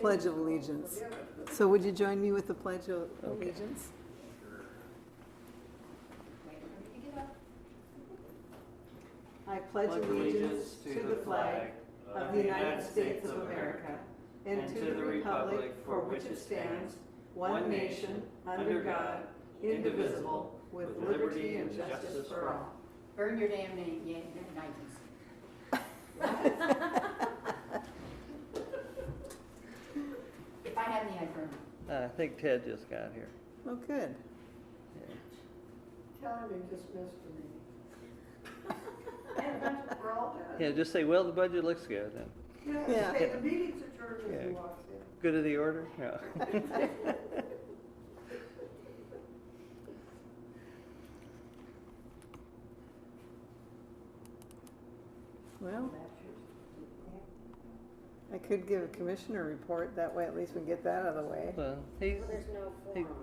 Pledge of Allegiance. So would you join me with the Pledge of Allegiance? I pledge allegiance to the flag of the United States of America and to the republic for which it stands, one nation, under God, indivisible, with liberty and justice for all. Burn your damn name, yeah, Nikes. If I had any, I'd burn them. I think Ted just got here. Oh, good. Yeah. Tell him he just missed a meeting. And we're all done. Yeah, just say, well, the budget looks good. And Yeah. Say the meeting's adjourned as he Yeah. walks in. good of the order? Yeah. Well, I could give a commissioner report. That way at least we get that out of the way. Well, he's, There's no he, forum.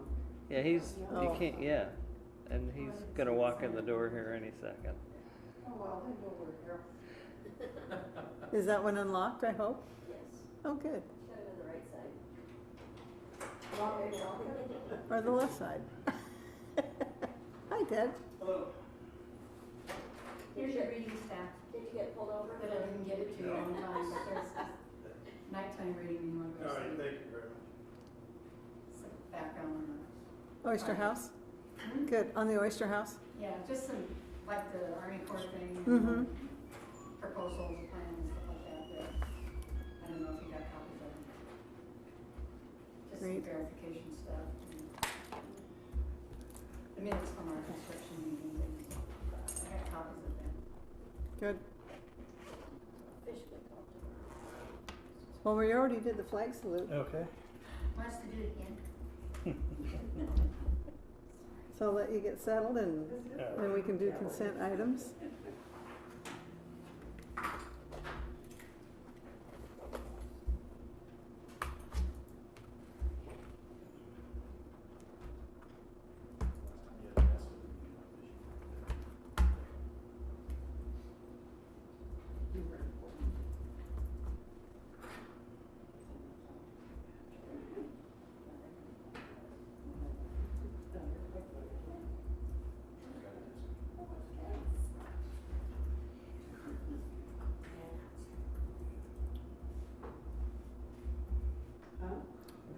yeah, he's, Oh. you can't, yeah. And he's gonna walk in the door here any second. Oh, well, they know we're here. Is that one unlocked, I hope? Yes. Oh, good. Should have been the right side. Or the left side. Hi, Ted. Hello. Here's your reading staff. Did you get pulled over? But I didn't get it to you on time, but there's nighttime reading you want to go All right, see. thank you very much. Some background on Oyster House? Hmm? Good. On the Oyster House? Yeah, just some, like the Army Corps thing. Mm-hmm. Proposals, plans, stuff like that. I don't know if you got copies of them. Just some Great. verification stuff. The minutes from our construction meeting, I got copies of them. Good. Fish get caught. Well, we already did the flag salute, Okay. Want us to do it again? so I'll let you get settled and then we can do consent items.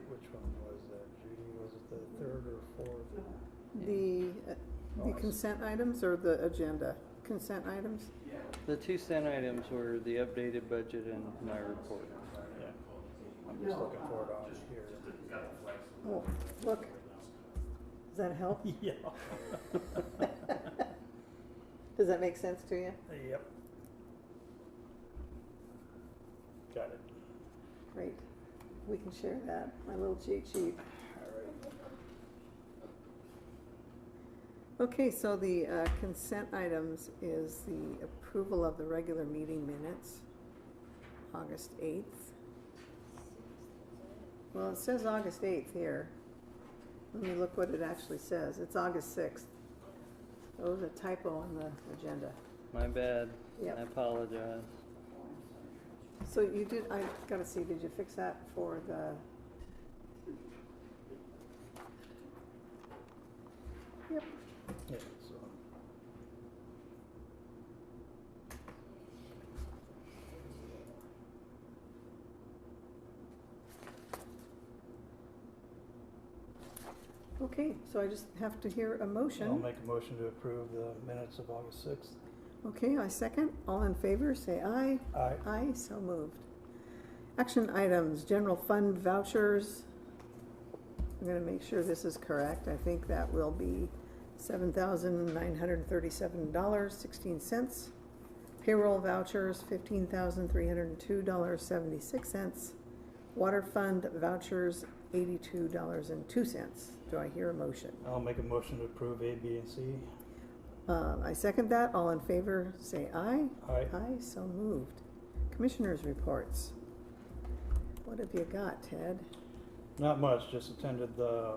Which one was that, Judy? Was it the third or fourth? The consent items or the agenda? Consent items? The two cent items were the updated budget and my report. Yeah. I'm just looking for it on here. Oh, look. Does that help? Yeah. Does that make sense to you? Yep. Got it. Great. We can share that, my little cheat sheet. All right. Okay, so the consent items is the approval of the regular meeting minutes, August 8th. Well, it says August 8th here. Let me look what it actually says. It's August 6th. Oh, there's a typo on the agenda. My bad. Yep. I apologize. So you did, I gotta see, did you fix that for the? Yep. Yeah, so. Okay, so I just have to hear a motion. I'll make a motion to approve the minutes of August 6th. Okay, I second. All in favor, say aye. Aye. Aye, so moved. Action items, general fund vouchers. I'm gonna make sure this is correct. I think that will be $7,937.16. Payroll vouchers, $15,302.76. Water fund vouchers, $82.02. Do I hear a motion? I'll make a motion to approve A, B, and C. I second that. All in favor, say aye. Aye. Aye, so moved. Commissioners' reports. What have you got, Ted? Not much, just attended the,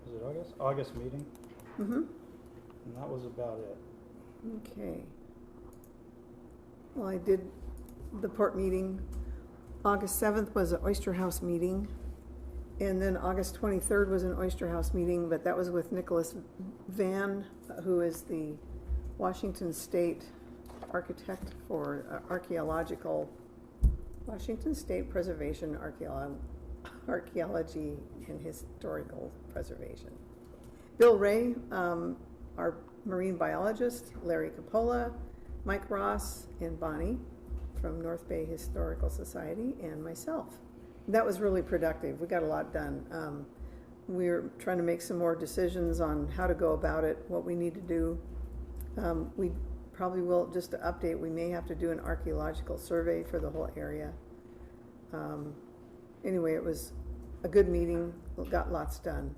is it August? August meeting, Mm-hmm. and that was about it. Okay. Well, I did the port meeting August 7th was an Oyster House meeting. And then August 23rd was an Oyster House meeting, but that was with Nicholas Van, who is the Washington State architect for Washington State Preservation, Archaeology and Historical Preservation. Bill Ray, our marine biologist, Larry Capola, Mike Ross, and Bonnie from North Bay Historical Society, and myself. That was really productive. We got a lot done. We're trying to make some more decisions on how to go about it, what we need to do. We probably will, just to update, we may have to do an archaeological survey for the whole area. Anyway, it was a good meeting, got lots done.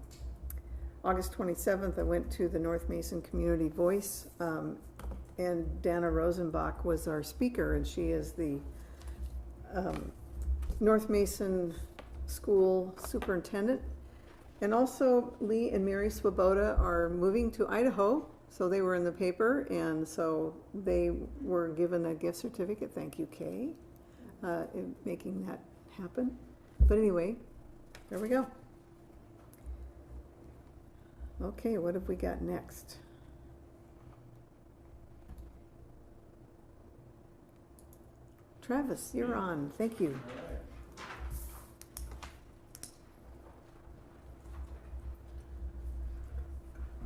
August 27th, I went to the North Mason Community Voice, and Dana Rosenbach was our speaker, and she is the North Mason School Superintendent. And also, Lee and Mary Swoboda are moving to Idaho, so they were in the paper, and so they were given a gift certificate. Thank you, Kay, in making that happen. But anyway, there we go. Okay, what have we got next? Travis, you're on. Thank you.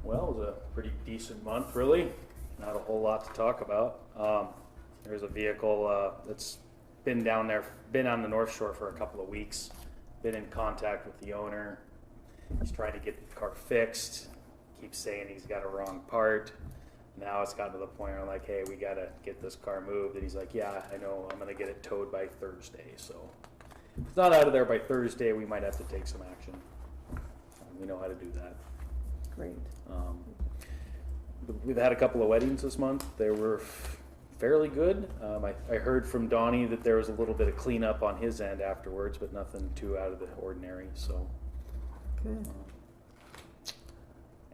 Well, it was a pretty decent month, really. Not a whole lot to talk about. There's a vehicle that's been down there, been on the North Shore for a couple of weeks. Been in contact with the owner. He's trying to get the car fixed. Keeps saying he's got a wrong part. Now it's gotten to the point where I'm like, hey, we gotta get this car moved. And he's like, yeah, I know, I'm gonna get it towed by Thursday. So if it's not out of there by Thursday, we might have to take some action. We know how to do that. Great. We've had a couple of weddings this month. They were fairly good. I heard from Donnie that there was a little bit of cleanup on his end afterwards, but nothing too out of the ordinary. So Good.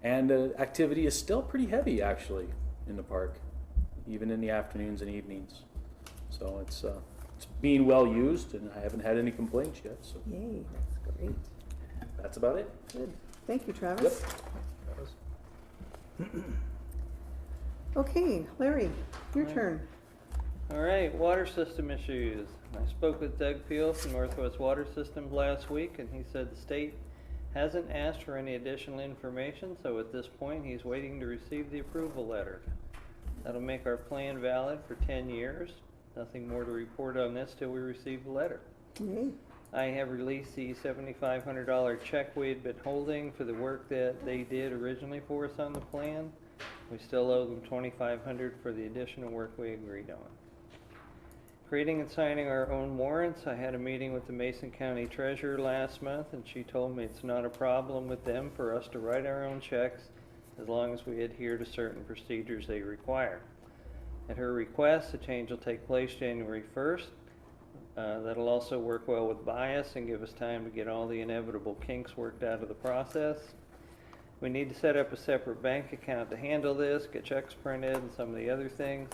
And activity is still pretty heavy, actually, in the park, even in the afternoons and evenings. So it's being well used, and I haven't had any complaints yet. So Yay, that's great. that's about it. Good. Thank you, Travis. Okay, Larry, your turn. All right, water system issues. I spoke with Doug Peel from Northwest Water Systems last week, and he said the state hasn't asked for any additional information, so at this point he's waiting to receive the approval letter. That'll make our plan valid for 10 years. Nothing more to report on this till we receive the letter. Yay. I have released the $7,500 check we had been holding for the work that they did originally for us on the plan. We still owe them $2,500 for the additional work we agreed on. Creating and signing our own warrants. I had a meeting with the Mason County Treasurer last month, and she told me it's not a problem with them for us to write our own checks as long as we adhere to certain procedures they require. At her request, the change will take place January 1st. That'll also work well with bias and give us time to get all the inevitable kinks worked out of the process. We need to set up a separate bank account to handle this, get checks printed, and some of the other things.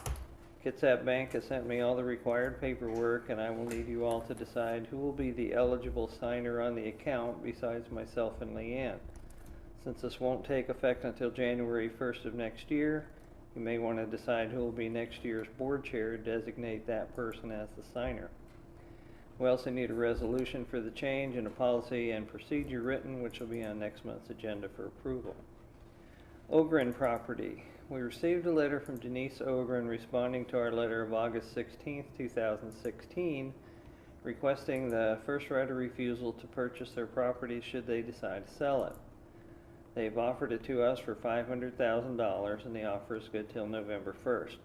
Kitsap Bank has sent me all the required paperwork, and I will need you all to decide who will be the eligible signer on the account besides myself and Leanne. Since this won't take effect until January 1st of next year, you may want to decide who will be next year's board chair and designate that person as the signer. We also need a resolution for the change and a policy and procedure written, which will be on next month's agenda for approval. Ogren property. We received a letter from Denise Ogren responding to our letter of August 16th, 2016, requesting the first right of refusal to purchase their property should they decide to sell it. They've offered it to us for $500,000, and the offer is good till November 1st.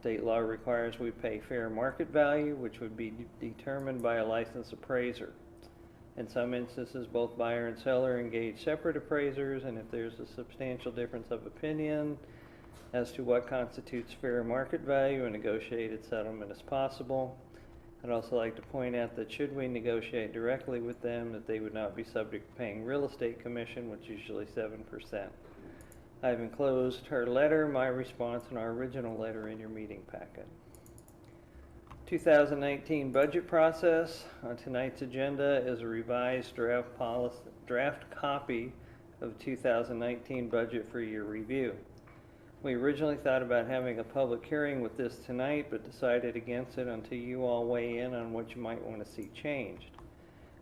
State law requires we pay fair market value, which would be determined by a licensed appraiser. In some instances, both buyer and seller engage separate appraisers, and if there's a substantial difference of opinion as to what constitutes fair market value, a negotiated settlement is possible. I'd also like to point out that should we negotiate directly with them, that they would not be subject to paying real estate commission, which is usually 7%. I've enclosed her letter, my response, and our original letter in your meeting packet. 2019 budget process. On tonight's agenda is a revised draft copy of 2019 budget for your review. We originally thought about having a public hearing with this tonight, but decided against it until you all weigh in on what you might want to see changed.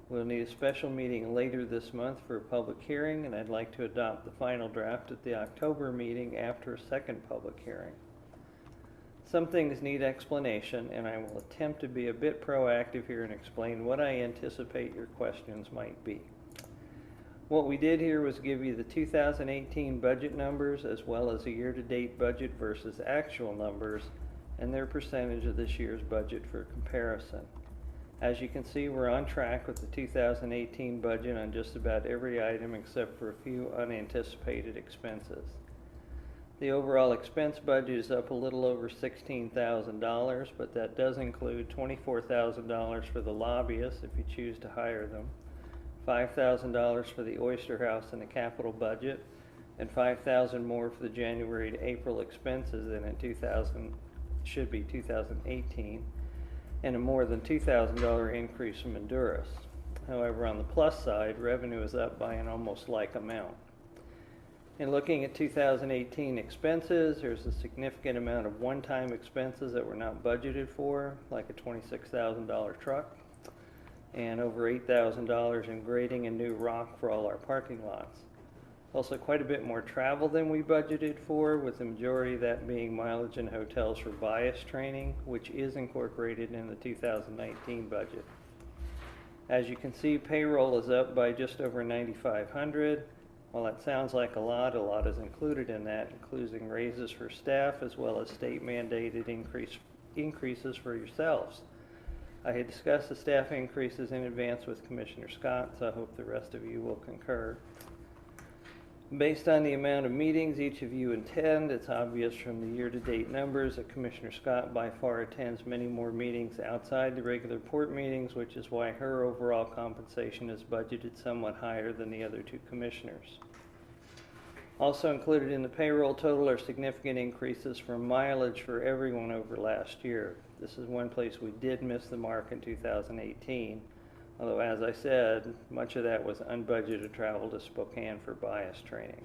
We'll need a special meeting later this month for a public hearing, and I'd like to adopt the final draft at the October meeting after a second public hearing. Some things need explanation, and I will attempt to be a bit proactive here and explain what I anticipate your questions might be. What we did here was give you the 2018 budget numbers as well as a year-to-date budget versus actual numbers and their percentage of this year's budget for comparison. As you can see, we're on track with the 2018 budget on just about every item except for a few unanticipated expenses. The overall expense budget is up a little over $16,000, but that does include $24,000 for the lobbyists if you choose to hire them, $5,000 for the Oyster House and the capital budget, and $5,000 more for the January to April expenses than in 2018, and a more than $2,000 increase from Honduras. However, on the plus side, revenue is up by an almost like amount. In looking at 2018 expenses, there's a significant amount of one-time expenses that were not budgeted for, like a $26,000 truck, and over $8,000 in grading and new rock for all our parking lots. Also quite a bit more travel than we budgeted for, with the majority of that being mileage and hotels for bias training, which is incorporated in the 2019 budget. As you can see, payroll is up by just over $9,500. While that sounds like a lot is included in that, including raises for staff as well as state mandated increases for yourselves. I had discussed the staff increases in advance with Commissioner Scott, so I hope the rest of you will concur. Based on the amount of meetings each of you attend, it's obvious from the year-to-date numbers that Commissioner Scott by far attends many more meetings outside the regular port meetings, which is why her overall compensation is budgeted somewhat higher than the other two commissioners. Also included in the payroll total are significant increases for mileage for everyone over last year. This is one place we did miss the mark in 2018. Although, as I said, much of that was unbudgeted travel to Spokane for bias training.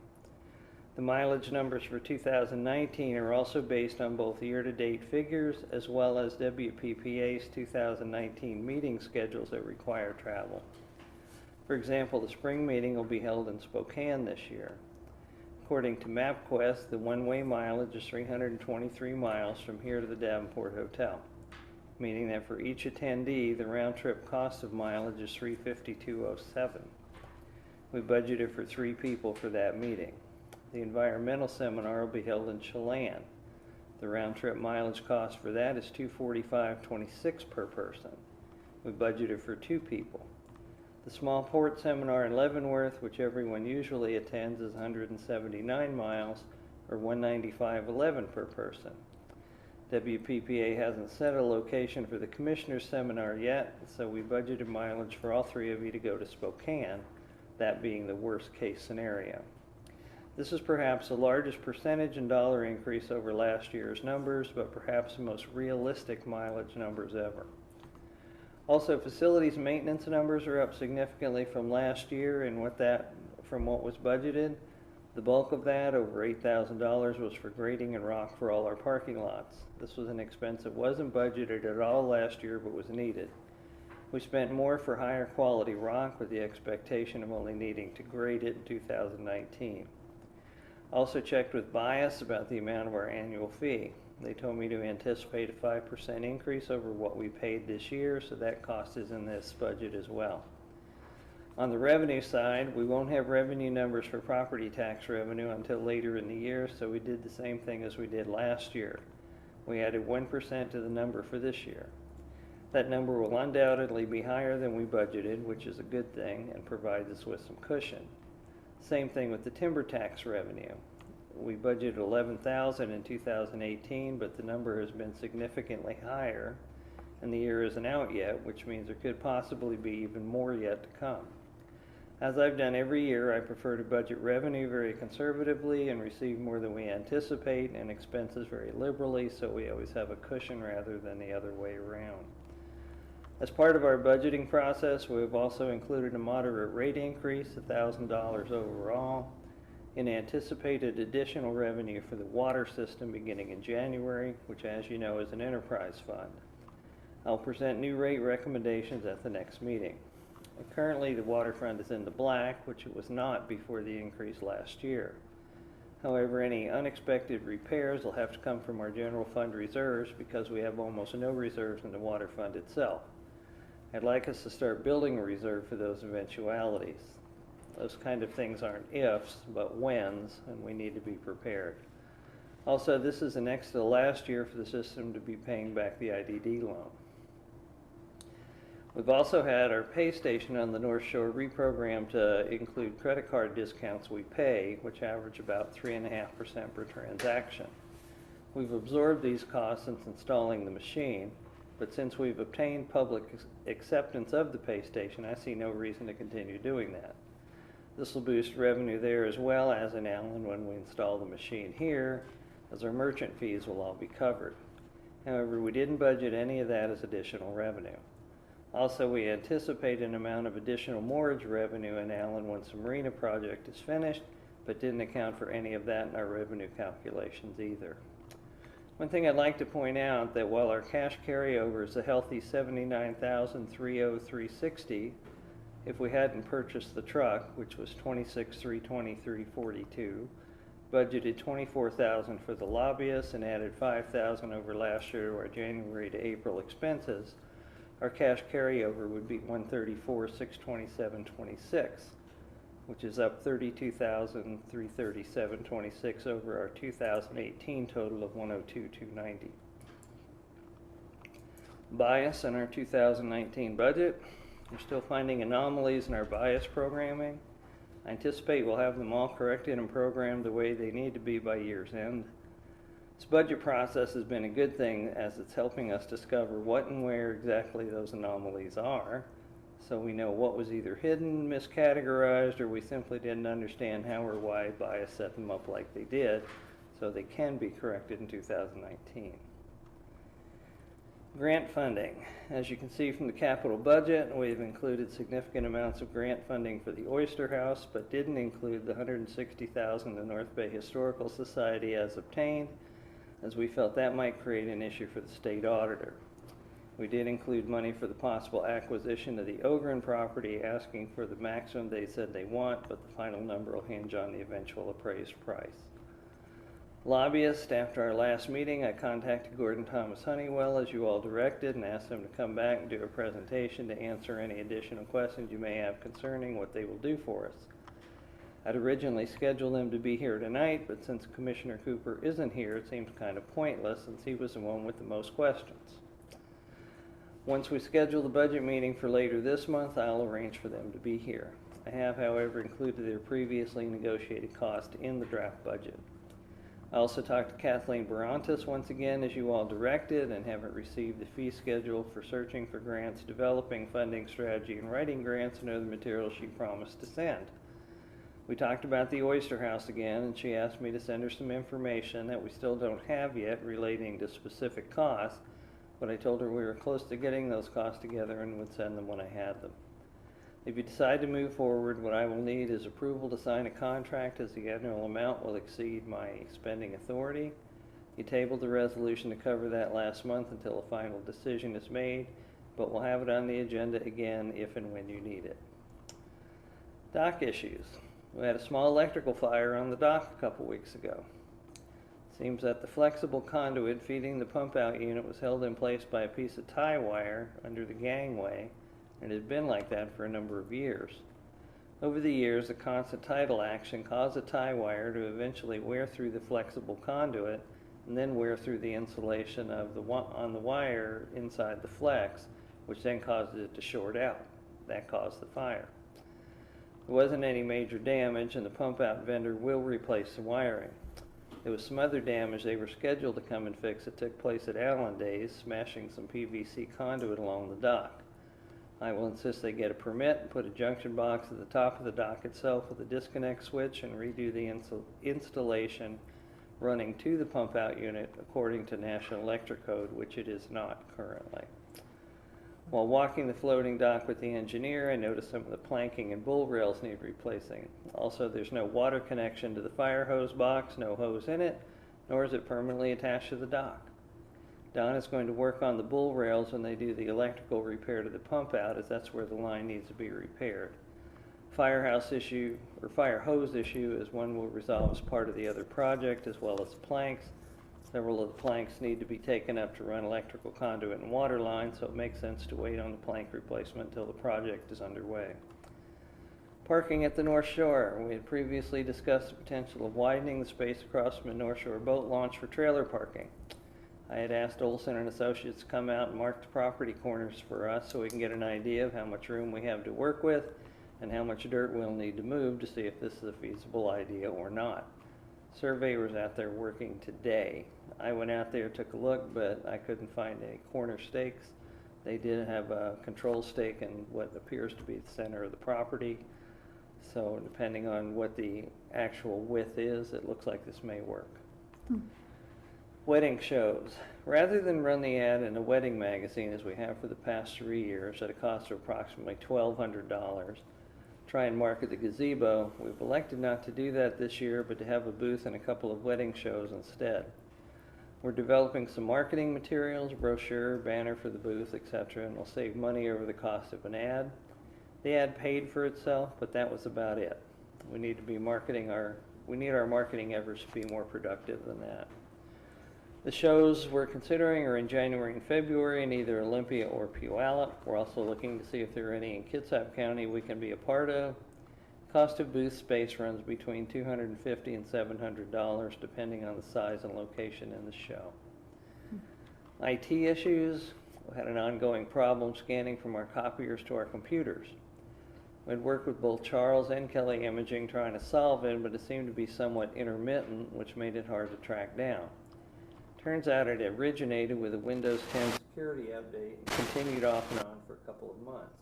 The mileage numbers for 2019 are also based on both year-to-date figures as well as WPPA's 2019 meeting schedules that require travel. For example, the spring meeting will be held in Spokane this year. According to MapQuest, the one-way mileage is 323 miles from here to the Davenport Hotel, meaning that for each attendee, the round-trip cost of mileage is $352.07. We budgeted for 3 people for that meeting. The environmental seminar will be held in Chelan. The round-trip mileage cost for that is $245.26 per person. We budgeted for 2 people. The small port seminar in Leavenworth, which everyone usually attends, is 179 miles, or $195.11 per person. WPPA hasn't set a location for the Commissioner's Seminar yet, so we budgeted mileage for all 3 of you to go to Spokane, that being the worst case scenario. This is perhaps the largest percentage and dollar increase over last year's numbers, but perhaps the most realistic mileage numbers ever. Also, facilities maintenance numbers are up significantly from last year and from what was budgeted. The bulk of that, over $8,000, was for grading and rock for all our parking lots. This was an expense that wasn't budgeted at all last year but was needed. We spent more for higher quality rock with the expectation of only needing to grade it in 2019. Also checked with Bias about the amount of our annual fee. They told me to anticipate a 5% increase over what we paid this year, so that cost is in this budget as well. On the revenue side, we won't have revenue numbers for property tax revenue until later in the year, so we did the same thing as we did last year. We added 1% to the number for this year. That number will undoubtedly be higher than we budgeted, which is a good thing and provides us with some cushion. Same thing with the timber tax revenue. We budgeted $11,000 in 2018, but the number has been significantly higher, and the year isn't out yet, which means there could possibly be even more yet to come. As I've done every year, I prefer to budget revenue very conservatively and receive more than we anticipate, and expenses very liberally, so we always have a cushion rather than the other way around. As part of our budgeting process, we've also included a moderate rate increase, $1,000 overall, in anticipated additional revenue for the water system beginning in January, which, as you know, is an enterprise fund. I'll present new rate recommendations at the next meeting. Currently, the water fund is in the black, which it was not before the increase last year. However, any unexpected repairs will have to come from our general fund reserves because we have almost no reserves in the water fund itself. I'd like us to start building a reserve for those eventualities. Those kind of things aren't ifs, but whens, and we need to be prepared. Also, this is the next to the last year for the system to be paying back the IDD loan. We've also had our pay station on the North Shore reprogrammed to include credit card discounts we pay, which average about 3.5% per transaction. We've absorbed these costs since installing the machine, but since we've obtained public acceptance of the pay station, I see no reason to continue doing that. This will boost revenue there as well as in Allyn when we install the machine here, as our merchant fees will all be covered. However, we didn't budget any of that as additional revenue. Also, we anticipate an amount of additional moorage revenue in Allyn once the marina project is finished, but didn't account for any of that in our revenue calculations either. One thing I'd like to point out that while our cash carryover is a healthy $79,303.60, if we hadn't purchased the truck, which was $26,323.42, budgeted $24,000 for the lobbyists, and added $5,000 over last year to our January to April expenses, our cash carryover would be $134,627.26, which is up $32,337.26 over our 2018 total of $102,290. Bias in our 2019 budget. We're still finding anomalies in our bias programming. I anticipate we'll have them all corrected and programmed the way they need to be by year's end. This budget process has been a good thing as it's helping us discover what and where exactly those anomalies are, so we know what was either hidden, miscategorized, or we simply didn't understand how or why bias set them up like they did, so they can be corrected in 2019. Grant funding. As you can see from the capital budget, we've included significant amounts of grant funding for the Oyster House, but didn't include the $160,000 the North Bay Historical Society has obtained, as we felt that might create an issue for the state auditor. We did include money for the possible acquisition of the Ogren property, asking for the maximum they said they want, but the final number will hinge on the eventual appraised price. Lobbyists, after our last meeting, I contacted Gordon Thomas Honeywell, as you all directed, and asked them to come back and do a presentation to answer any additional questions you may have concerning what they will do for us. I'd originally scheduled them to be here tonight, but since Commissioner Cooper isn't here, it seems kind of pointless since he was the one with the most questions. Once we schedule the budget meeting for later this month, I'll arrange for them to be here. I have, however, included their previously negotiated cost in the draft budget. I also talked to Kathleen Barantis once again, as you all directed, and haven't received the fee schedule for searching for grants, developing funding strategy, and writing grants and other materials she promised to send. We talked about the Oyster House again, and she asked me to send her some information that we still don't have yet relating to specific costs, but I told her we were close to getting those costs together and would send them when I had them. If you decide to move forward, what I will need is approval to sign a contract, as the annual amount will exceed my spending authority. You tabled the resolution to cover that last month until a final decision is made, but we'll have it on the agenda again if and when you need it. Dock issues. We had a small electrical fire on the dock a couple weeks ago. It seems that the flexible conduit feeding the pump-out unit was held in place by a piece of tie wire under the gangway, and it had been like that for a number of years. Over the years, the constant tidal action caused the tie wire to eventually wear through the flexible conduit and then wear through the insulation of on the wire inside the flex, which then caused it to short out. That caused the fire. There wasn't any major damage, and the pump-out vendor will replace the wiring. There was some other damage they were scheduled to come and fix that took place at Allyn Days, smashing some PVC conduit along the dock. I will insist they get a permit and put a junction box at the top of the dock itself with a disconnect switch and redo the installation running to the pump out unit according to National Electric Code, which it is not currently. While walking the floating dock with the engineer, I noticed some of the planking and bull rails need replacing. Also, there's no water connection to the fire hose box, no hose in it, nor is it permanently attached to the dock. Don is going to work on the bull rails when they do the electrical repair to the pump out, as that's where the line needs to be repaired. Fire hose issue is one we'll resolve as part of the other project, as well as the planks. Several of the planks need to be taken up to run electrical conduit and water lines, so it makes sense to wait on the plank replacement until the project is underway. Parking at the North Shore. We had previously discussed the potential of widening the space across from the North Shore boat launch for trailer parking. I had asked Olson and Associates to come out and mark the property corners for us so we can get an idea of how much room we have to work with and how much dirt we'll need to move to see if this is a feasible idea or not. Surveyor was out there working today. I went out there, took a look, but I couldn't find any corner stakes. They did have a control stake in what appears to be the center of the property. So depending on what the actual width is, it looks like this may work. Wedding shows. Rather than run the ad in a wedding magazine as we have for the past 3 years at a cost of approximately $1,200, try and market the gazebo, we've elected not to do that this year, but to have a booth in a couple of wedding shows instead. We're developing some marketing materials, brochure, banner for the booth, etc., and we'll save money over the cost of an ad. The ad paid for itself, but that was about it. We need our marketing efforts to be more productive than that. The shows we're considering are in January and February in either Olympia or Puyallup. We're also looking to see if there are any in Kitsap County we can be a part of. Cost of booth space runs between $250 and $700 depending on the size and location in the show. IT issues. We had an ongoing problem scanning from our copiers to our computers. We'd worked with both Charles and Kelly Imaging trying to solve it, but it seemed to be somewhat intermittent, which made it hard to track down. Turns out it originated with a Windows 10 security update and continued off and on for a couple of months.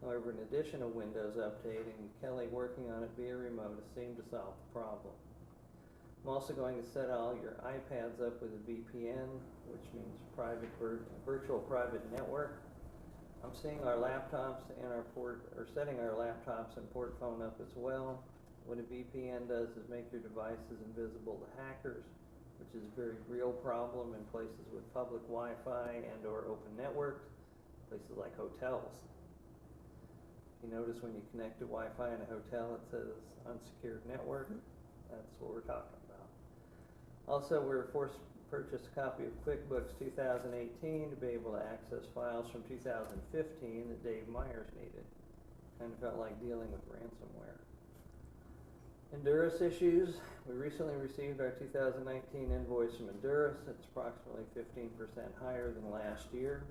However, in addition to Windows updating, Kelly working on it via remote has seemed to solve the problem. I'm also going to set all your iPads up with a VPN, which means virtual private network. I'm seeing our laptops and setting our laptops and port phone up as well. What a VPN does is make your devices invisible to hackers, which is a very real problem in places with public Wi-Fi and or open networks, places like hotels. You notice when you connect to Wi-Fi in a hotel, it says unsecured network. That's what we're talking about. Also, we were forced to purchase a copy of QuickBooks 2018 to be able to access files from 2015 that Dave Myers needed. Kind of felt like dealing with ransomware. Endurus issues. We recently received our 2019 invoice from Endurus. It's approximately 15% higher than last year.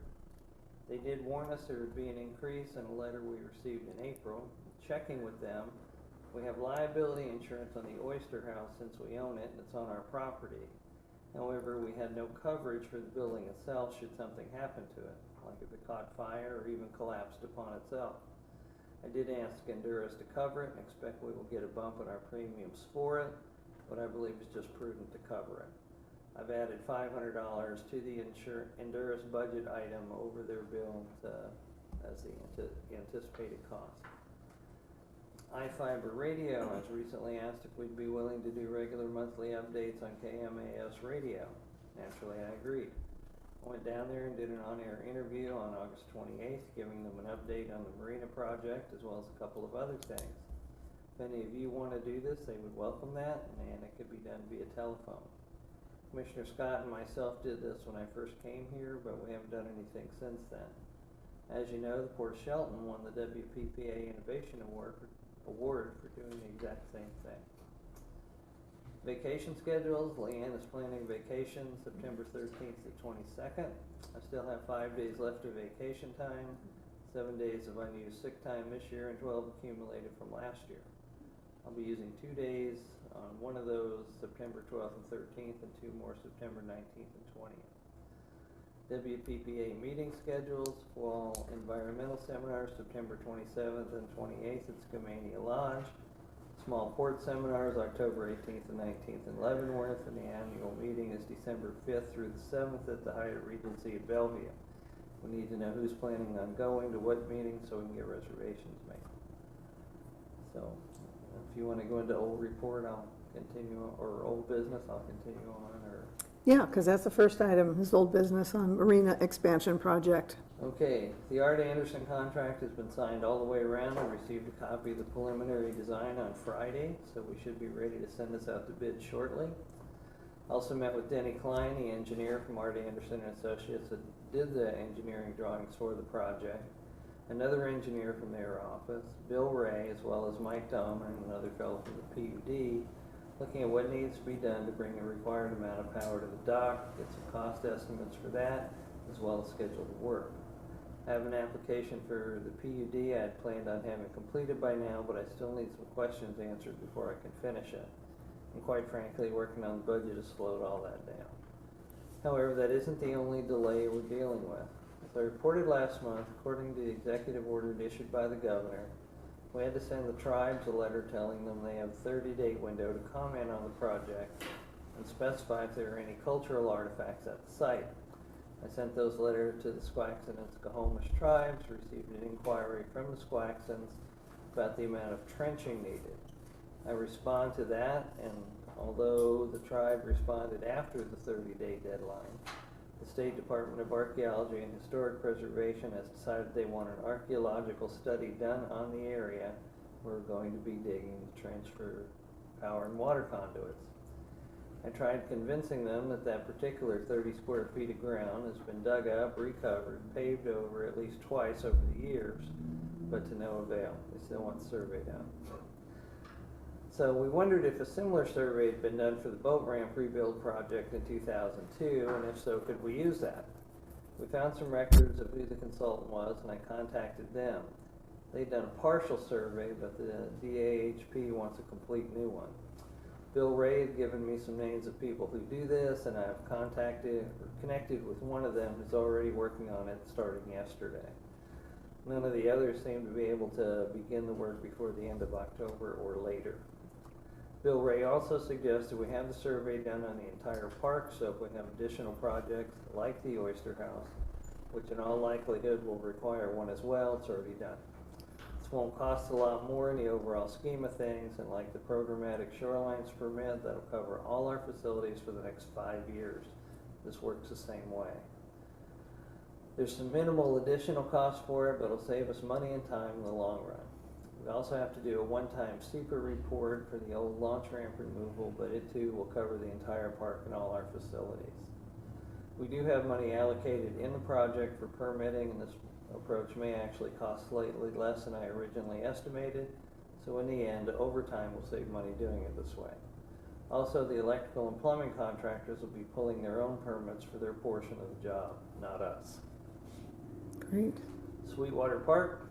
They did warn us there would be an increase in a letter we received in April. Checking with them, we have liability insurance on the Oyster House since we own it and it's on our property. However, we had no coverage for the building itself should something happen to it, like if it caught fire or even collapsed upon itself. I did ask Endurus to cover it and expect we will get a bump in our premiums for it, but I believe it's just prudent to cover it. I've added $500 to the Endurus budget item over their bill as the anticipated cost. iFiber Radio has recently asked if we'd be willing to do regular monthly updates on KMAS radio. Naturally, I agreed. I went down there and did an on-air interview on August 28th, giving them an update on the Marina project as well as a couple of other things. If any of you want to do this, they would welcome that, and it could be done via telephone. Commissioner Scott and myself did this when I first came here, but we haven't done anything since then. As you know, the Port of Shelton won the WPPA Innovation Award for doing the exact same thing. Vacation schedules. Leanne is planning vacation September 13th to 22nd. I still have 5 days left of vacation time, 7 days of unused sick time this year, and 12 accumulated from last year. I'll be using 2 days on one of those, September 12th and 13th, and 2 more September 19th and 20th. WPPA meeting schedules, fall environmental seminars, September 27th and 28th at Skamania Lodge. Small port seminars, October 18th and 19th in Leavenworth, and the annual meeting is December 5th through the 7th at the Hyatt Regency at Bellevue. We need to know who's planning on going to what meeting so we can get reservations made. So, if you want to go into old report, I'll continue, or old business, I'll continue on, or... Yeah, because that's the first item, is old business on marina expansion project. Okay, the Art Anderson contract has been signed all the way around. I received a copy of the preliminary design on Friday, so we should be ready to send this out to bid shortly. Also met with Denny Klein, the engineer from Art Anderson and Associates that did the engineering drawings for the project. Another engineer from their office, Bill Ray, as well as Mike Dahmer and another fellow from the PUD, looking at what needs to be done to bring a required amount of power to the dock, get some cost estimates for that, as well as schedule the work. I have an application for the PUD I had planned on having completed by now, but I still need some questions answered before I can finish it. And quite frankly, working on the budget has slowed all that down. However, that isn't the only delay we're dealing with. As I reported last month, according to the executive order issued by the governor, we had to send the tribes a letter telling them they have a 30-day window to comment on the project and specify if there are any cultural artifacts at the site. I sent those letters to the Squaxin and Scohomish tribes, received an inquiry from the Squaxins about the amount of trenching needed. I respond to that, and although the tribe responded after the 30-day deadline, the State Department of Archaeology and Historic Preservation has decided they want an archaeological study done on the area we're going to be digging the trench for power and water conduits. I tried convincing them that that particular 30 square feet of ground has been dug up, recovered, paved over at least twice over the years, but to no avail. They still want the survey done. So we wondered if a similar survey had been done for the boat ramp rebuild project in 2002, and if so, could we use that? We found some records of who the consultant was, and I contacted them. They'd done a partial survey, but the DAHP wants a complete new one. Bill Ray had given me some names of people who do this, and I've connected with one of them who's already working on it starting yesterday. None of the others seem to be able to begin the work before the end of October or later. Bill Ray also suggested we have the survey done on the entire park, so if we have additional projects like the Oyster House, which in all likelihood will require one as well, it's already done. This won't cost a lot more in the overall scheme of things, and like the programmatic shorelines permit, that'll cover all our facilities for the next 5 years. This works the same way. There's some minimal additional cost for it, but it'll save us money and time in the long run. We also have to do a one-time SEPA report for the old launch ramp removal, but it too will cover the entire park and all our facilities. We do have money allocated in the project for permitting, and this approach may actually cost slightly less than I originally estimated, so in the end, over time, we'll save money doing it this way. Also, the electrical and plumbing contractors will be pulling their own permits for their portion of the job, not us. Great. Sweetwater Park,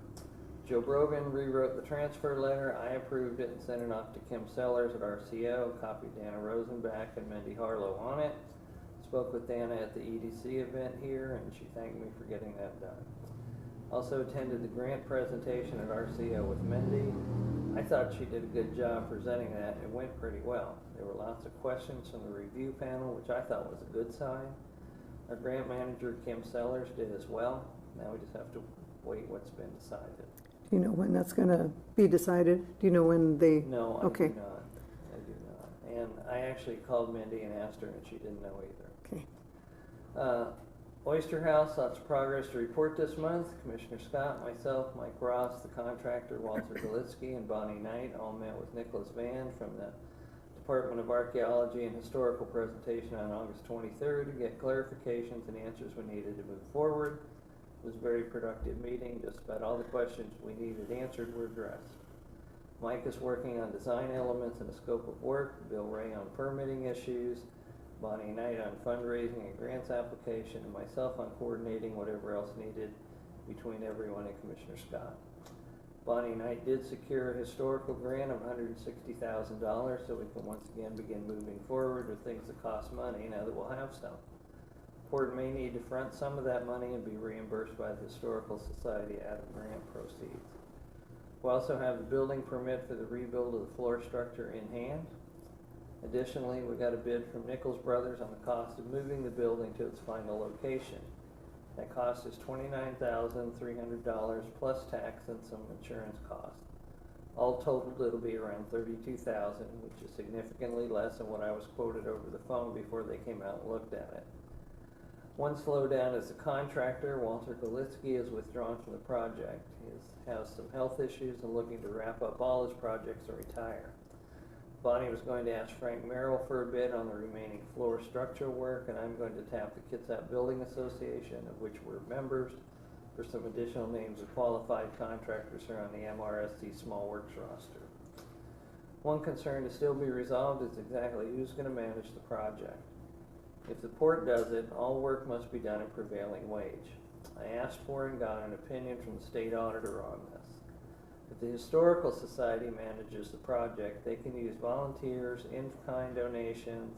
Joe Brogan rewrote the transfer letter. I approved it and sent it off to Kim Sellers at RCO, copied Dana Rosenbach and Mindy Harlow on it. Spoke with Dana at the EDC event here, and she thanked me for getting that done. Also attended the grant presentation at RCO with Mindy. I thought she did a good job presenting that. It went pretty well. There were lots of questions from the review panel, which I thought was a good sign. Our grant manager, Kim Sellers, did as well. Now we just have to wait what's been decided. Do you know when that's going to be decided? Do you know when they? No, I Okay. do not. I do not. And I actually called Mindy and asked her, and she didn't know either. Okay. Oyster House, lots of progress to report this month. Commissioner Scott, myself, Mike Ross, the contractor, Walter Galitsky, and Bonnie Knight all met with Nicholas Van from the Department of Archaeology and Historical presentation on August 23rd to get clarifications and answers we needed to move forward. It was a very productive meeting. Just about all the questions we needed answered were addressed. Mike is working on design elements and the scope of work, Bill Ray on permitting issues, Bonnie Knight on fundraising and grants application, and myself on coordinating whatever else needed between everyone and Commissioner Scott. Bonnie Knight did secure a historical grant of $160,000 so we can once again begin moving forward with things that cost money now that we'll have some. Port may need to front some of that money and be reimbursed by the Historical Society out of grant proceeds. We also have the building permit for the rebuild of the floor structure in hand. Additionally, we got a bid from Nichols Brothers on the cost of moving the building to its final location. That cost is $29,300 plus tax and some insurance costs. All totaled, it'll be around $32,000, which is significantly less than what I was quoted over the phone before they came out and looked at it. One slowdown is the contractor, Walter Golitsky, is withdrawn from the project. He has some health issues and looking to wrap up all his projects and retire. Bonnie was going to ask Frank Merrill for a bid on the remaining floor structural work, and I'm going to tap the Kitsap Building Association, of which we're members, for some additional names of qualified contractors who are on the MRSC Small Works roster. One concern to still be resolved is exactly who's going to manage the project. If the port does it, all work must be done at prevailing wage. I asked for and got an opinion from the state auditor on this. If the Historical Society manages the project, they can use volunteers, in-kind donations,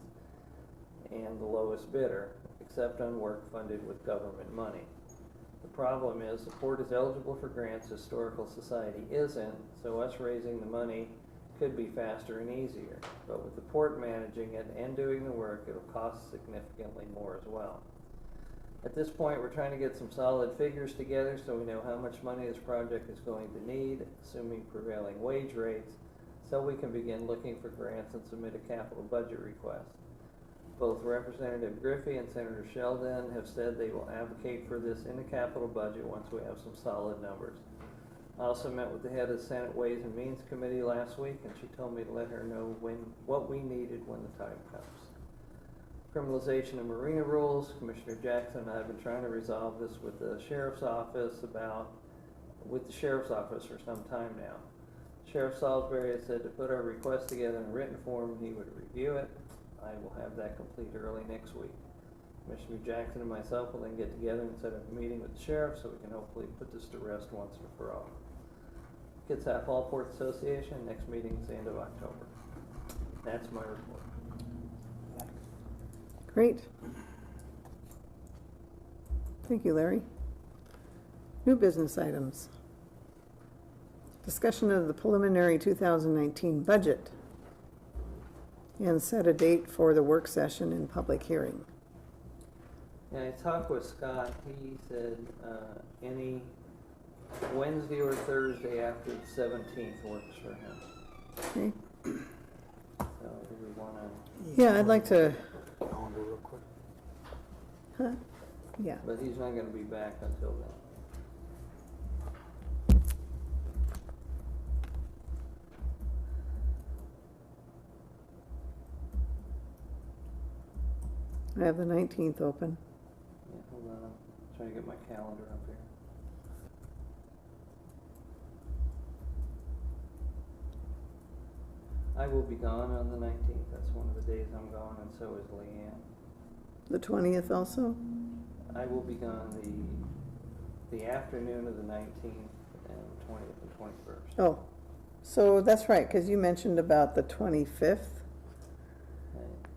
and the lowest bidder, except on work funded with government money. The problem is the port is eligible for grants, the Historical Society isn't, so us raising the money could be faster and easier. But with the port managing it and doing the work, it'll cost significantly more as well. At this point, we're trying to get some solid figures together so we know how much money this project is going to need, assuming prevailing wage rates, so we can begin looking for grants and submit a capital budget request. Both Representative Griffey and Senator Sheldon have said they will advocate for this in the capital budget once we have some solid numbers. I also met with the head of the Senate Ways and Means Committee last week, and she told me to let her know what we needed when the time comes. Criminalization of marina rules. Commissioner Jackson and I have been trying to resolve this with the Sheriff's Office for some time now. Sheriff Salisbury has said to put our request together in written form and he would review it. I will have that complete early next week. Commissioner Jackson and myself will then get together and set up a meeting with the sheriff so we can hopefully put this to rest once and for all. Kitsap All Port Association, next meeting is the end of October. That's my report. Great. Thank you, Larry. New business items. Discussion of the preliminary 2019 budget and set a date for the work session and public hearing. Yeah, I talked with Scott. He said any Wednesday or Thursday after the 17th works for him. Okay. So do we want to? Yeah, I'd like to. Calendar real quick. Huh? Yeah. But he's not going to be back until then. I have the 19th open. Yeah, hold on. I'm trying to get my calendar up here. I will be gone on the 19th. That's one of the days I'm gone, and so is Leanne. The 20th also? I will be gone the afternoon of the 19th and 20th and 21st. Oh, so that's right, because you mentioned about the 25th,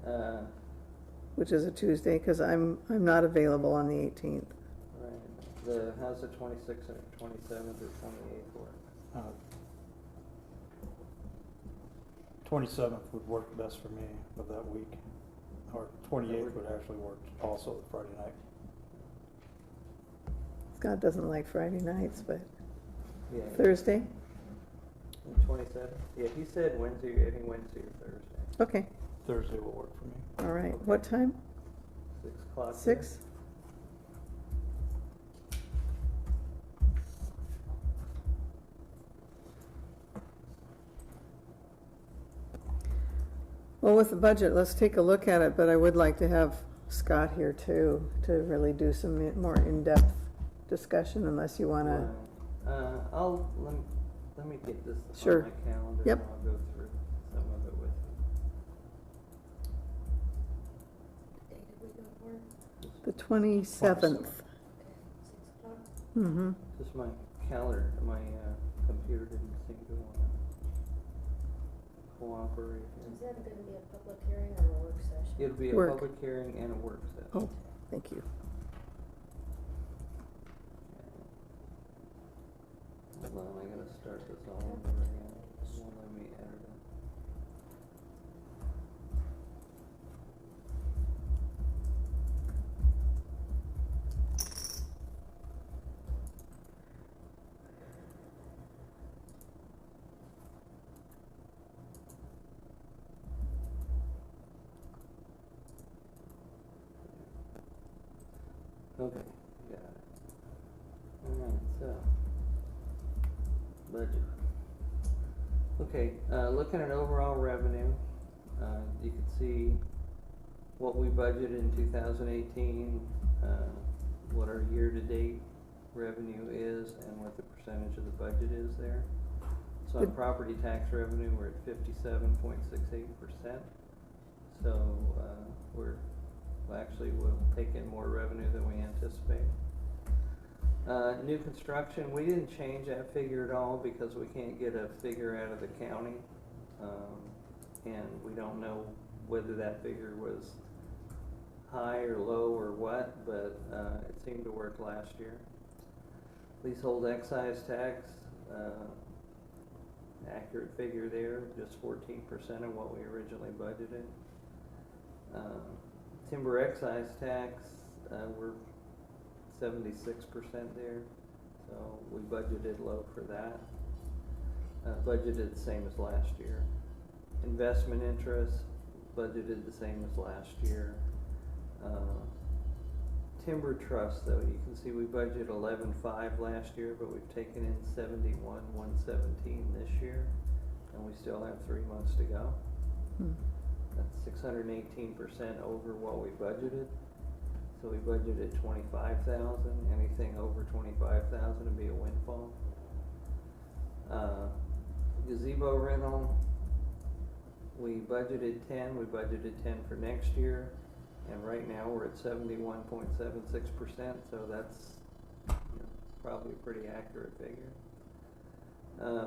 Okay. which is a Tuesday, because I'm not available on the 18th. Right. How's the 26th or 27th or 28th work? 27th would work best for me of that week. Or 28th would actually work also Friday night. Scott doesn't like Friday nights, but Yeah. Thursday? The 27th? Yeah, he said Wednesday, any Wednesday or Thursday. Okay, Thursday will work for me. all right. What time? 6 o'clock. 6? Well, with the budget, let's take a look at it, but I would like to have Scott here too, to really do some more in-depth discussion, unless you want to. Let me get this Sure. on my calendar. Yep. And I'll go through some of it with you. What day did we go for? The 27th. 6 o'clock? Mm-hmm. Just my calendar, my computer didn't seem to want to cooperate Is here. that going to be a public hearing or a work session? It'll be a Work. public hearing and a work session. Oh, Thank you. Hold on, I gotta start this all over again. It won't let me edit it. Okay, got it. Alright, so, budget. Okay, looking at overall revenue, you can see what we budgeted in 2018, what our year-to-date revenue is, and what the percentage of the budget is there. So on Good. property tax revenue, we're at 57.68%. So we'll take in more revenue than we anticipate. New construction, we didn't change that figure at all because we can't get a figure out of the county. And we don't know whether that figure was high or low or what, but it seemed to work last year. Leasehold excise tax, accurate figure there, just 14% of what we originally budgeted. Timber excise tax, we're 76% there, so we budgeted low for that. Budgeted the same as last year. Investment interest, budgeted the same as last year. Timber trust, though, you can see we budgeted 11.5 last year, but we've taken in 71,117 this year, and we still have 3 months to go. That's 618% over what we budgeted. So we budgeted 25,000. Anything over 25,000 would be a windfall. Gazebo rental, we budgeted 10. We budgeted 10 for next year, and right now we're at 71.76%. So that's probably a pretty accurate figure.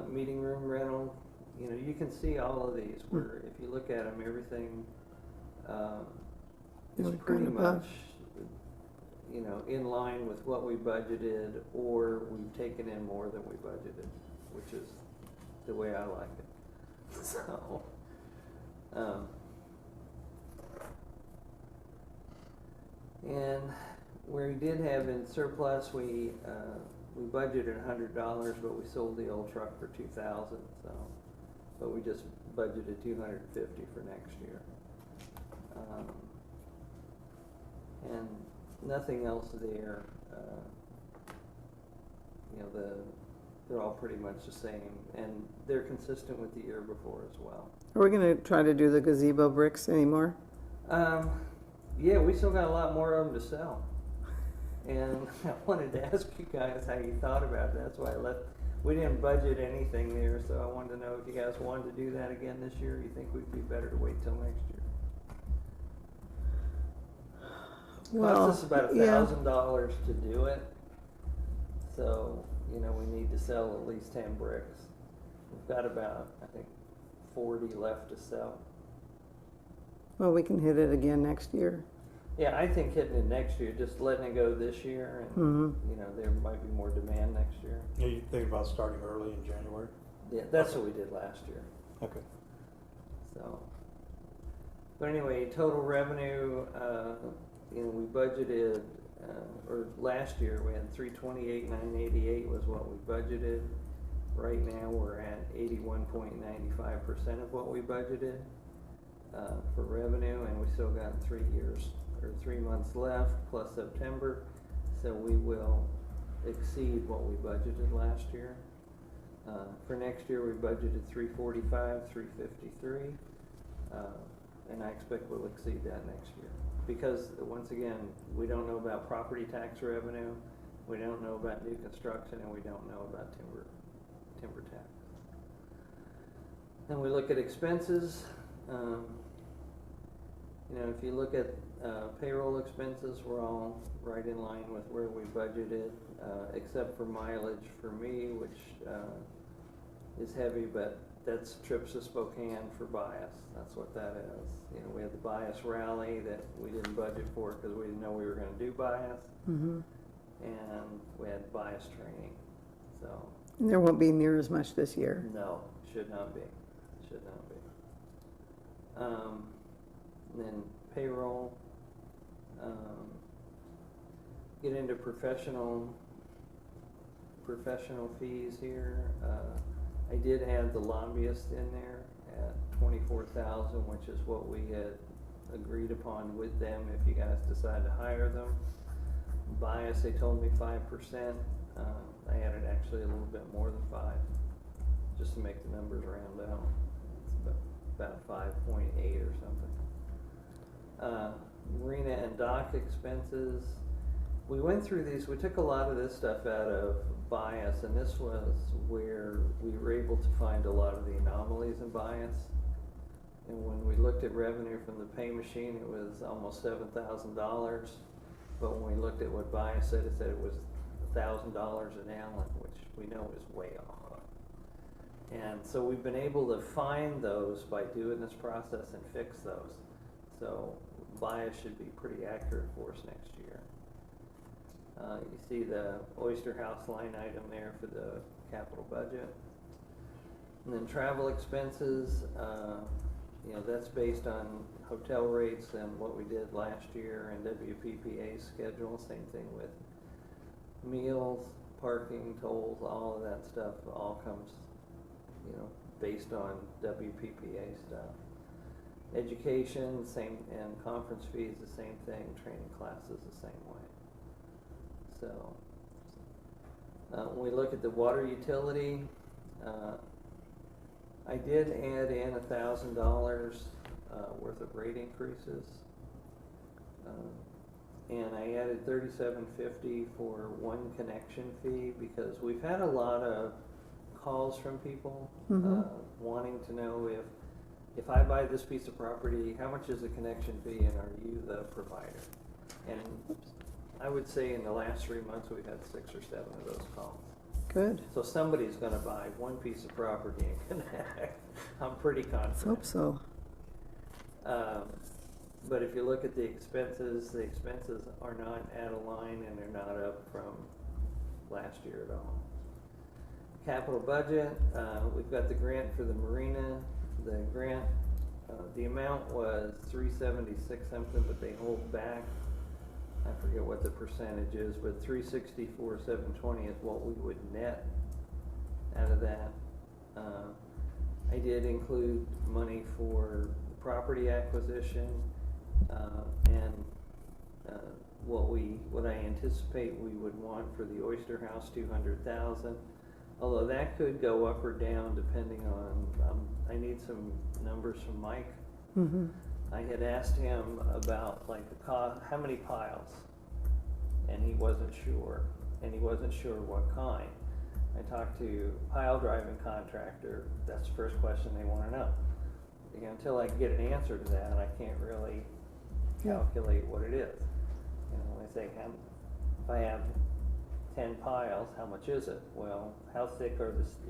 Meeting room rental. You can see all of these where if you look at them, everything is pretty much, in line with what we budgeted, or we've taken in more than we budgeted, which is the way I like it. So, and where we did have in surplus, we budgeted $100, but we sold the old truck for $2,000. So. But we just budgeted $250 for next year. And nothing else there. They're all pretty much the same, and they're consistent with the year before as well. Are we going to try to do the gazebo bricks anymore? Yeah, we still got a lot more of them to sell. And I wanted to ask you guys how you thought about that. That's why we didn't budget anything there, so I wanted to know if you guys wanted to do that again this year. You think we'd be better to wait till next year? Well, cost us about $1,000 to do it, so we need to sell at least 10 bricks. We've got about, I think, 40 left to sell. Well, we can hit it again next year. Yeah, I think hitting it next year, just letting it go this year, and there might be more demand next year. Yeah, you think about starting early in January? Yeah, that's what we did last year. Okay. So, but anyway, total revenue, we budgeted, or last year we had 328,988 was what we budgeted. Right now we're at 81.95% of what we budgeted for revenue, and we still got 3 months left plus September, so we will exceed what we budgeted last year. For next year we budgeted 345, 353, and I expect we'll exceed that next year. Because once again, we don't know about property tax revenue, we don't know about new construction, and we don't know about timber tax. Then we look at expenses. If you look at payroll expenses, we're all right in line with where we budgeted, except for mileage for me, which is heavy, but that's trips to Spokane for bias. That's what that is. You know, we had the bias rally that we didn't budget for because we didn't know we were going to do bias, Mm-hmm. and we had bias training. So And there won't be near as much this year. no, should not be, should not be. And then payroll. Get into professional fees here. I did add the lobbyist in there at 24,000, which is what we had agreed upon with them if you guys decide to hire them. Bias, they told me 5%. I added actually a little bit more than 5, just to make the numbers round out. It's about 5.8 or something. Marina and dock expenses. We went through these, we took a lot of this stuff out of bias, and this was where we were able to find a lot of the anomalies in bias. And when we looked at revenue from the pay machine, it was almost $7,000. But when we looked at what bias said, it said it was $1,000 an Allyn, which we know is way off. And so we've been able to find those by doing this process and fix those. So bias should be pretty accurate for us next year. You see the Oyster House line item there for the capital budget. And then travel expenses, you know, that's based on hotel rates and what we did last year and WPPA schedule. Same thing with meals, parking, tolls, all of that stuff all comes, you know, based on WPPA stuff. Education, same, and conference fees, the same thing. Training classes, the same way. So, when we look at the water utility, I did add in $1,000 worth of rate increases, and I added $37.50 for one connection fee because we've had a lot of calls from people wanting to know if I buy this piece of property, how much is the connection fee, and are you the provider? And I would say in the last 3 months we've had 6 or 7 of those calls. Good. So somebody's going to buy one piece of property and connect. I'm pretty confident. Let's hope so. But if you look at the expenses are not at a line and they're not up from last year at all. Capital budget, we've got the grant for the marina. The grant, the amount was $376 something, but they hold back. I forget what the percentage is, but $364,720 is what we would net out of that. I did include money for property acquisition and what I anticipate we would want for the Oyster House, $200,000. Although that could go up or down depending on. I need some numbers from Mike. Mm-hmm. I had asked him about like the cost, how many piles, and he wasn't sure, what kind. I talked to pile driving contractor. That's the first question they want to know. You know, until I get an answer to that, I can't really calculate what it is. You know, I say, if I have 10 piles, how much is it? Well, how thick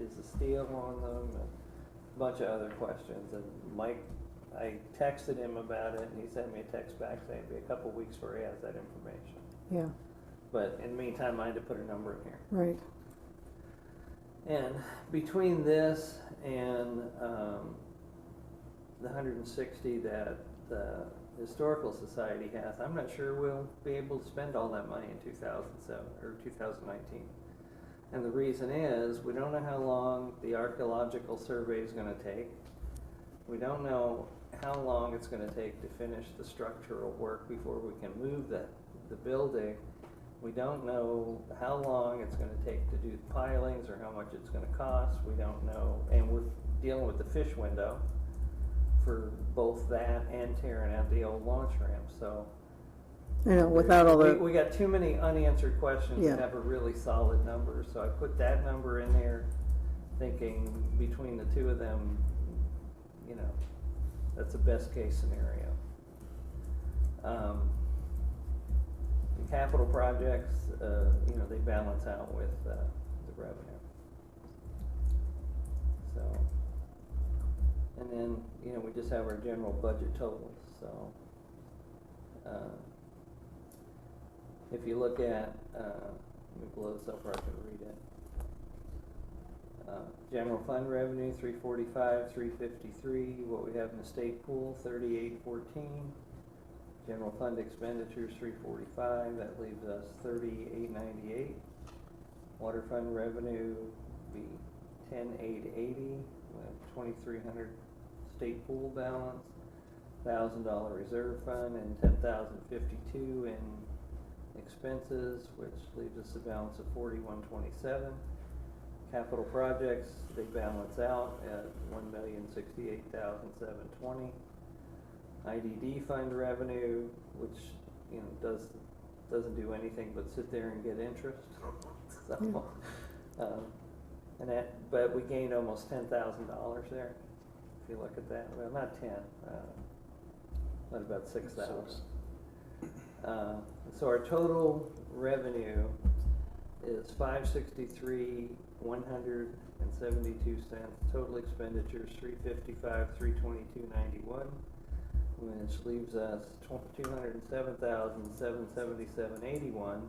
is the steel on them? And a bunch of other questions. And Mike, I texted him about it, and he sent me a text back saying it'd be a couple weeks before he has that information. Yeah. But in the meantime, I had to put a number in here. Right. And between this and the 160 that the Historical Society has, I'm not sure we'll be able to spend all that money in 2007 or 2019. And the reason is we don't know how long the archaeological survey is going to take. We don't know how long it's going to take to finish the structural work before we can move the building. We don't know how long it's going to take to do the pilings or how much it's going to cost. We don't know. And we're dealing with the fish window for both that and tearing out the old launch ramp. So You know, without all the, we got too many unanswered questions Yeah. to have a really solid number. So I put that number in there thinking between the two of them, you know, that's the best case scenario. The capital projects, you know, they balance out with the revenue. So And then, we just have our general budget totals, so. If you look at, let me blow this up where I can read it. General fund revenue, 345, 353. What we have in the state pool, 3814. General fund expenditures, 345. That leaves us 3898. Water fund revenue be 10880 with 2300 state pool balance, $1,000 reserve fund, and 10,052 in expenses, which leaves us a balance of 4127. Capital projects, they balance out at 1,068,720. IDD fund revenue, which doesn't do anything but sit there and get interest. So, but we gained almost $10,000 there. If you look at that, well, not 10, but about 6,000. So our total revenue is $563,172. Total expenditures $355,322.91, which leaves us $207,777.81.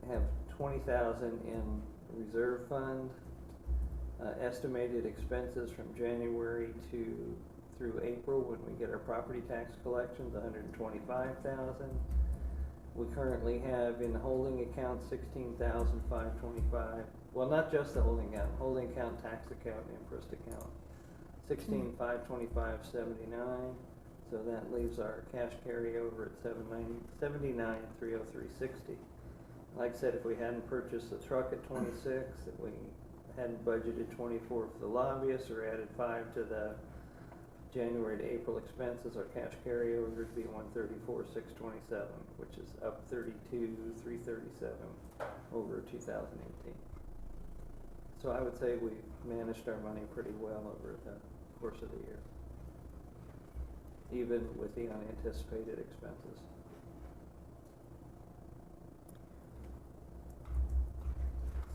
Have $20,000 in reserve fund. Estimated expenses from January through April when we get our property tax collections, $125,000. We currently have in the holding account $16,525. Well, not just the holding account, tax account, and interest account. $16,525.79. So that leaves our cash carryover at $79,303.60. Like I said, if we hadn't purchased the truck at 26, if we hadn't budgeted 24 for the lobbyists or added 5 to the January to April expenses, our cash carryover would be $134,627, which is up $32,337 over 2018. So I would say we've managed our money pretty well over the course of the year, even with the unanticipated expenses.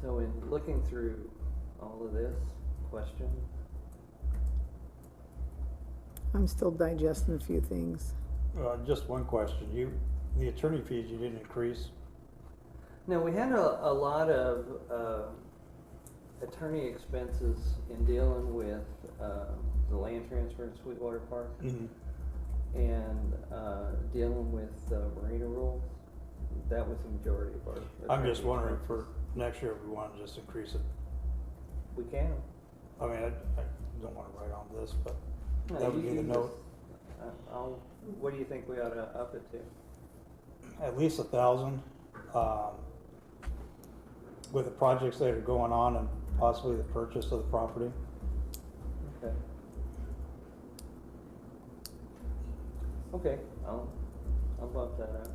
So in looking through all of this, question? I'm still digesting a few things. Just one question. The attorney fees you didn't increase. No, we had a lot of attorney expenses in dealing with the land transfer in Sweetwater Park and dealing with marina rules. That was the majority of our. I'm just wondering for next year if we want to just increase it. We can. I mean, I don't want to write on this, but No, that would be the note. What do you think we ought to up it to? At least 1,000. With the projects that are going on and possibly the purchase of the property. Okay. Okay, I'll bump that up.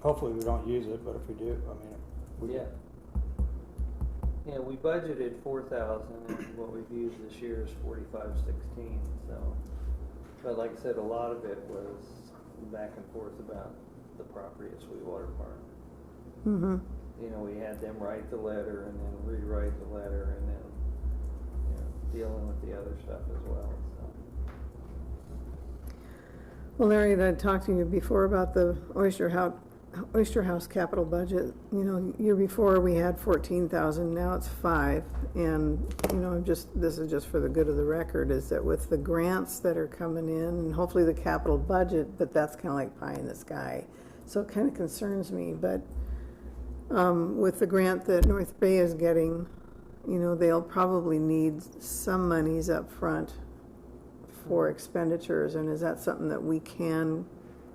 Hopefully we don't use it, but if we do, I mean, we Yeah. Yeah, we budgeted 4,000, and what we've used this year is 4516. So, but like I said, a lot of it was back and forth about the property at Sweetwater Park. Mm-hmm. We had them write the letter and then rewrite the letter, and then dealing with the other stuff as well. So. Well, Larry, I talked to you before about the Oyster House capital budget. Year before we had 14,000, now it's 5. And this is just for the good of the record, is that with the grants that are coming in, and hopefully the capital budget, but that's kind of like pie in the sky. So it kind of concerns me. But with the grant that North Bay is getting, they'll probably need some monies up front for expenditures. And is that something that we can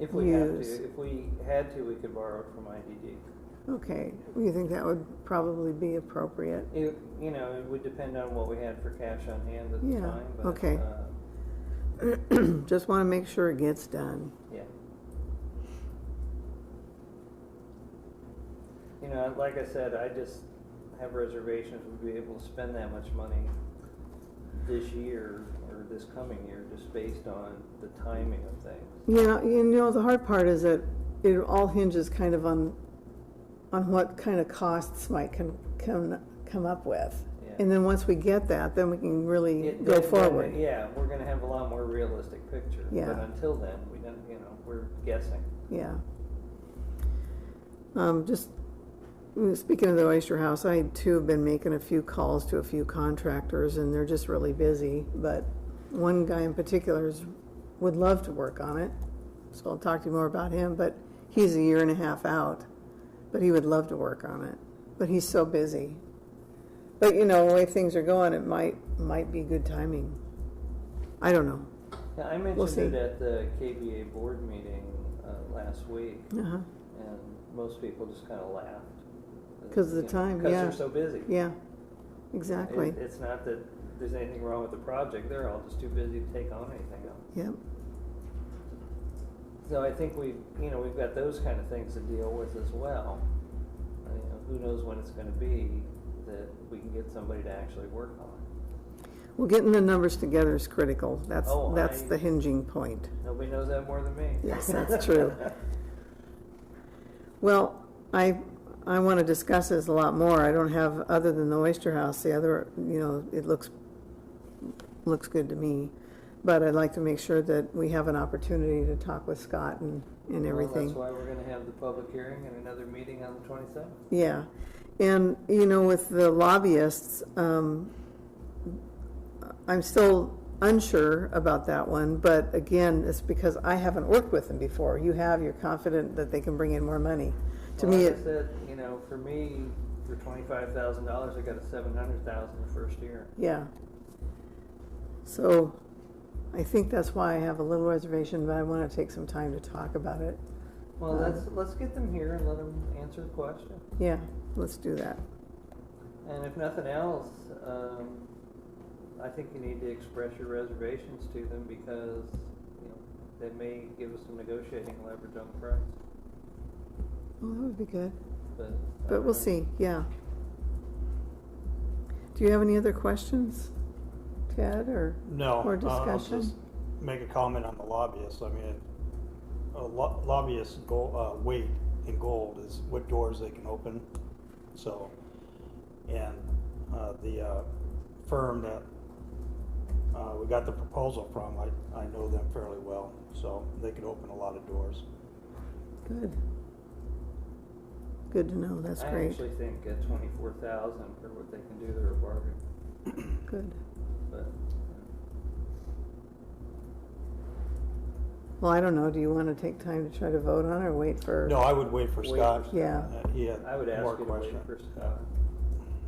If we use? have to, if we had to, we could borrow it from IDD. Okay, you think that would probably be appropriate? It would depend on what we had for cash on hand at the Yeah, time. But, okay. Just want to make sure it gets done. Yeah. Like I said, I just have reservations we'd be able to spend that much money this year or this coming year just based on the timing of things. Yeah, the hard part is that it all hinges kind of on what kind of costs might come up with. Yeah. And then once we get that, then we can really go then- forward. Yeah, we're gonna have a lot more realistic picture. Yeah. But until then, we don't, we're guessing. Yeah. Just, speaking of the Oyster House, I too have been making a few calls to a few contractors, and they're just really busy. But one guy in particular would love to work on it, so I'll talk to you more about him. But he's a year and a half out, but he would love to work on it. But he's so busy. But the way things are going, it might be good timing. I don't know. Yeah, I We'll mentioned see. it at the KBA board meeting last week, Uh-huh. and most people just kind of laughed. 'Cause of the time, Because yeah. they're so busy. Yeah, exactly. It's not that there's anything wrong with the project, they're all just too busy to take on anything else. Yep. So I think we've got those kind of things to deal with as well. Who knows when it's gonna be that we can get somebody to actually work on it. Well, getting the numbers together is critical. That's Oh, the hinging point. Nobody knows that more than me. Yes, that's true. Well, I want to discuss this a lot more. I don't have, other than the Oyster House, the other, it looks good to me. But I'd like to make sure that we have an opportunity to talk with Scott and Well, everything. that's why we're gonna have the public hearing and another meeting on the 27th. Yeah. And, with the lobbyists, I'm still unsure about that one, but again, it's because I haven't worked with them before. You have, you're confident that they can bring in more money. To me, Like I said, for me, for $25,000, I got a $700,000 the first year. yeah. So I think that's why I have a little reservation, but I want to take some time to talk about it. Well, let's get them here and let them answer the question. Yeah, let's do that. And if nothing else, I think you need to express your reservations to them because, they may give us some negotiating leverage on the price. Well, that would be good. But We'll see, yeah. Do you have any other questions, Ted, or No. more I'll discussion? just make a comment on the lobbyists. I mean, lobbyists' weight in gold is what doors they can open. So, and the firm that we got the proposal from, I know them fairly well, so they could open a lot of doors. Good. Good to know, that's I great. actually think at $24,000 for what they can do, they're a bargain. Good. But Well, I don't know, do you want to take time to try to vote on it or wait for? No, I would wait for Wait Scott. for Yeah. He had I would ask more you to wait questions. for Scott.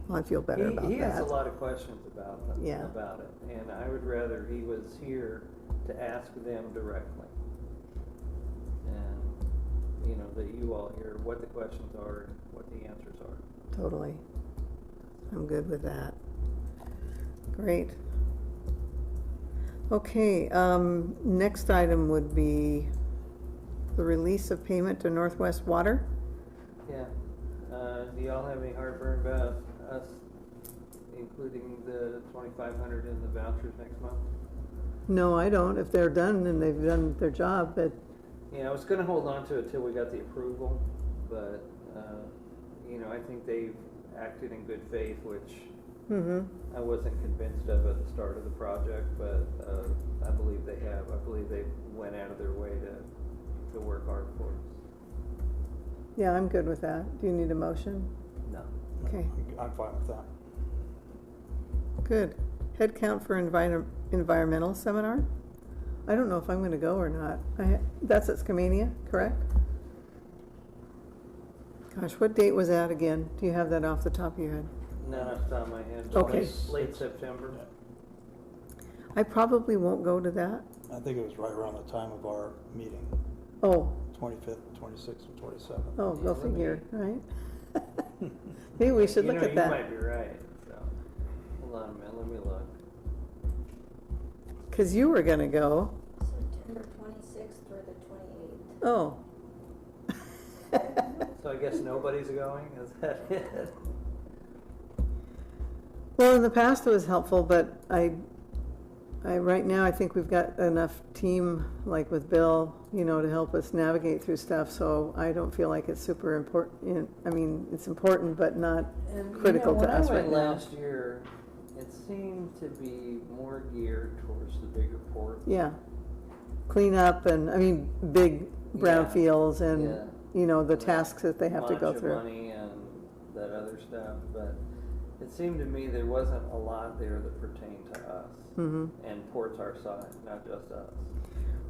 Well, I feel better about He has that. a lot of questions about Yeah. it, and I would rather he was here to ask them directly. And, that you all hear what the questions are and what the answers are. Totally. I'm good with that. Great. Okay, next item would be the release of payment to Northwest Water. Yeah. Do y'all have any heartburn about us including the $2,500 in the vouchers next month? No, I don't, if they're done and they've done their job, but, Yeah, I was gonna hold on to it till we got the approval, but, I think they've acted in good faith, which I wasn't convinced of at the start of the project, but, I believe they have. I believe they went out of their way to work hard for us. yeah, I'm good with that. Do you need a motion? No. Okay, I'm fine with that. good. Head count for environmental seminar? I don't know if I'm gonna go or not. That's at Skamania, correct? Gosh, what date was that again? Do you have that off the top of your head? Not off the top of my head. Okay. Late September. I probably won't go to that. I think it was right around the time of our meeting, Oh, 25th, 26th, and 27th. oh, go Yeah, let me- figure, right? Maybe we should look at You that. might be right, so, hold on a minute, let me look. Because you were gonna go. September 26th or the 28th. Oh. So I guess nobody's going, is that it? Well, in the past it was helpful, but right now I think we've got enough team, like with Bill, to help us navigate through stuff, so I don't feel like it's super important. I mean, it's important, but not And, critical to us right When I now. went last year, it seemed to be more geared towards the bigger ports. Yeah. Clean up and, I mean, big brownfields and, Yeah. you know, the And tasks that they have to go bunch of through. money and that other stuff, but it seemed to me there wasn't a lot there that pertained to us Mm-hmm. and ports our size, not just us.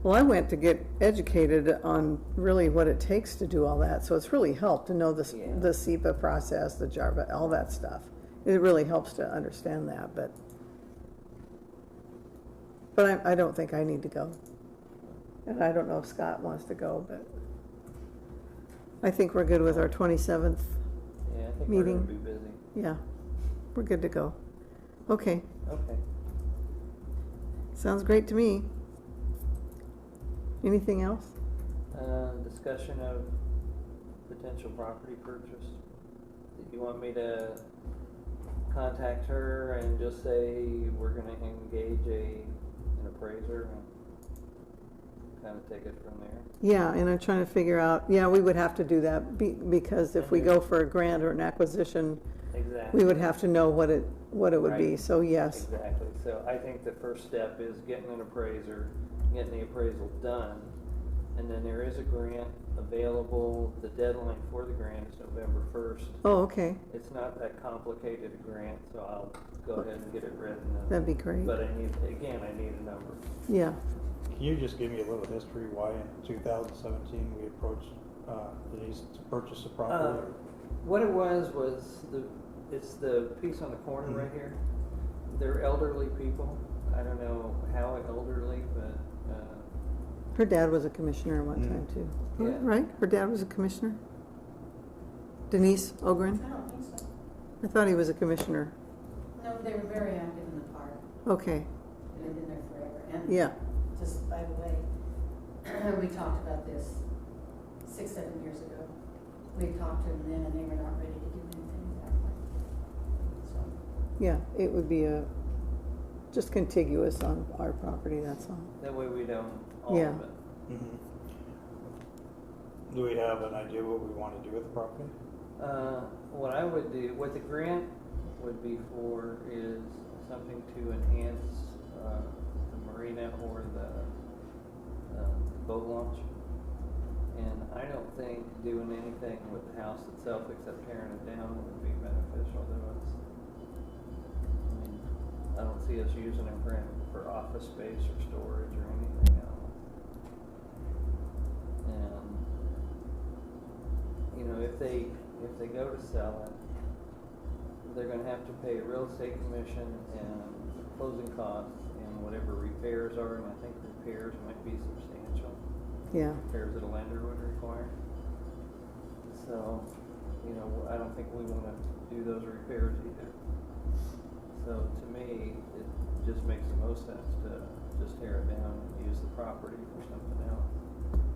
Well, I went to get educated on really what it takes to do all that, so it's really helped to know Yeah. the SEPA process, the JARVA, all that stuff. It really helps to understand that, but I don't think I need to go. And I don't know if Scott wants to go, but I think we're good with our 27th. Yeah, I think we're gonna Meeting. be busy. Yeah, we're good to go. Okay, Okay. sounds great to me. Anything else? Discussion of potential property purchase. Do you want me to contact her and just say we're gonna engage an appraiser and kind of take it from there? Yeah, and I'm trying to figure out, yeah, we would have to do that because if we go for a grant or an acquisition, Exactly. we would have to know what it would be, Right. so yes. Exactly. So I think the first step is getting an appraiser, getting the appraisal done, and then there is a grant available. The deadline for the grant is November 1st. Oh, okay, It's not that complicated a grant, so I'll go ahead and get it written. that'd be great. But I need a number. Yeah, Can you just give me a little history why in 2017 we approached Denise to purchase the property? What it was it's the piece on the corner right here. They're elderly people. I don't know how elderly, but her dad was a commissioner at one time too. Yeah. Right? Her dad was a commissioner? Denise Ogren? I don't think so. I thought he was a commissioner. No, they were very active in the park. Okay, They've been there forever. And yeah, just by the way, we talked about this 6-7 years ago. We talked to them then and they were not ready to do anything at that point. So, yeah, it would be just contiguous on our property, that's all. that way we don't all Yeah. of it. Mhm. Do we have an idea what we want to do with the property? What I would do, what the grant would be for is something to enhance the marina or the boat launch. And I don't think doing anything with the house itself except tearing it down would be beneficial to us. I mean, I don't see us using it for office space or storage or anything else. And, you know, if they go to sell it, they're gonna have to pay a real estate commission and closing costs and whatever repairs are, and I think repairs might be substantial. Yeah, Repairs that a lender would require. So, you know, I don't think we wanna do those repairs either. So to me, it just makes the most sense to just tear it down and use the property for something else.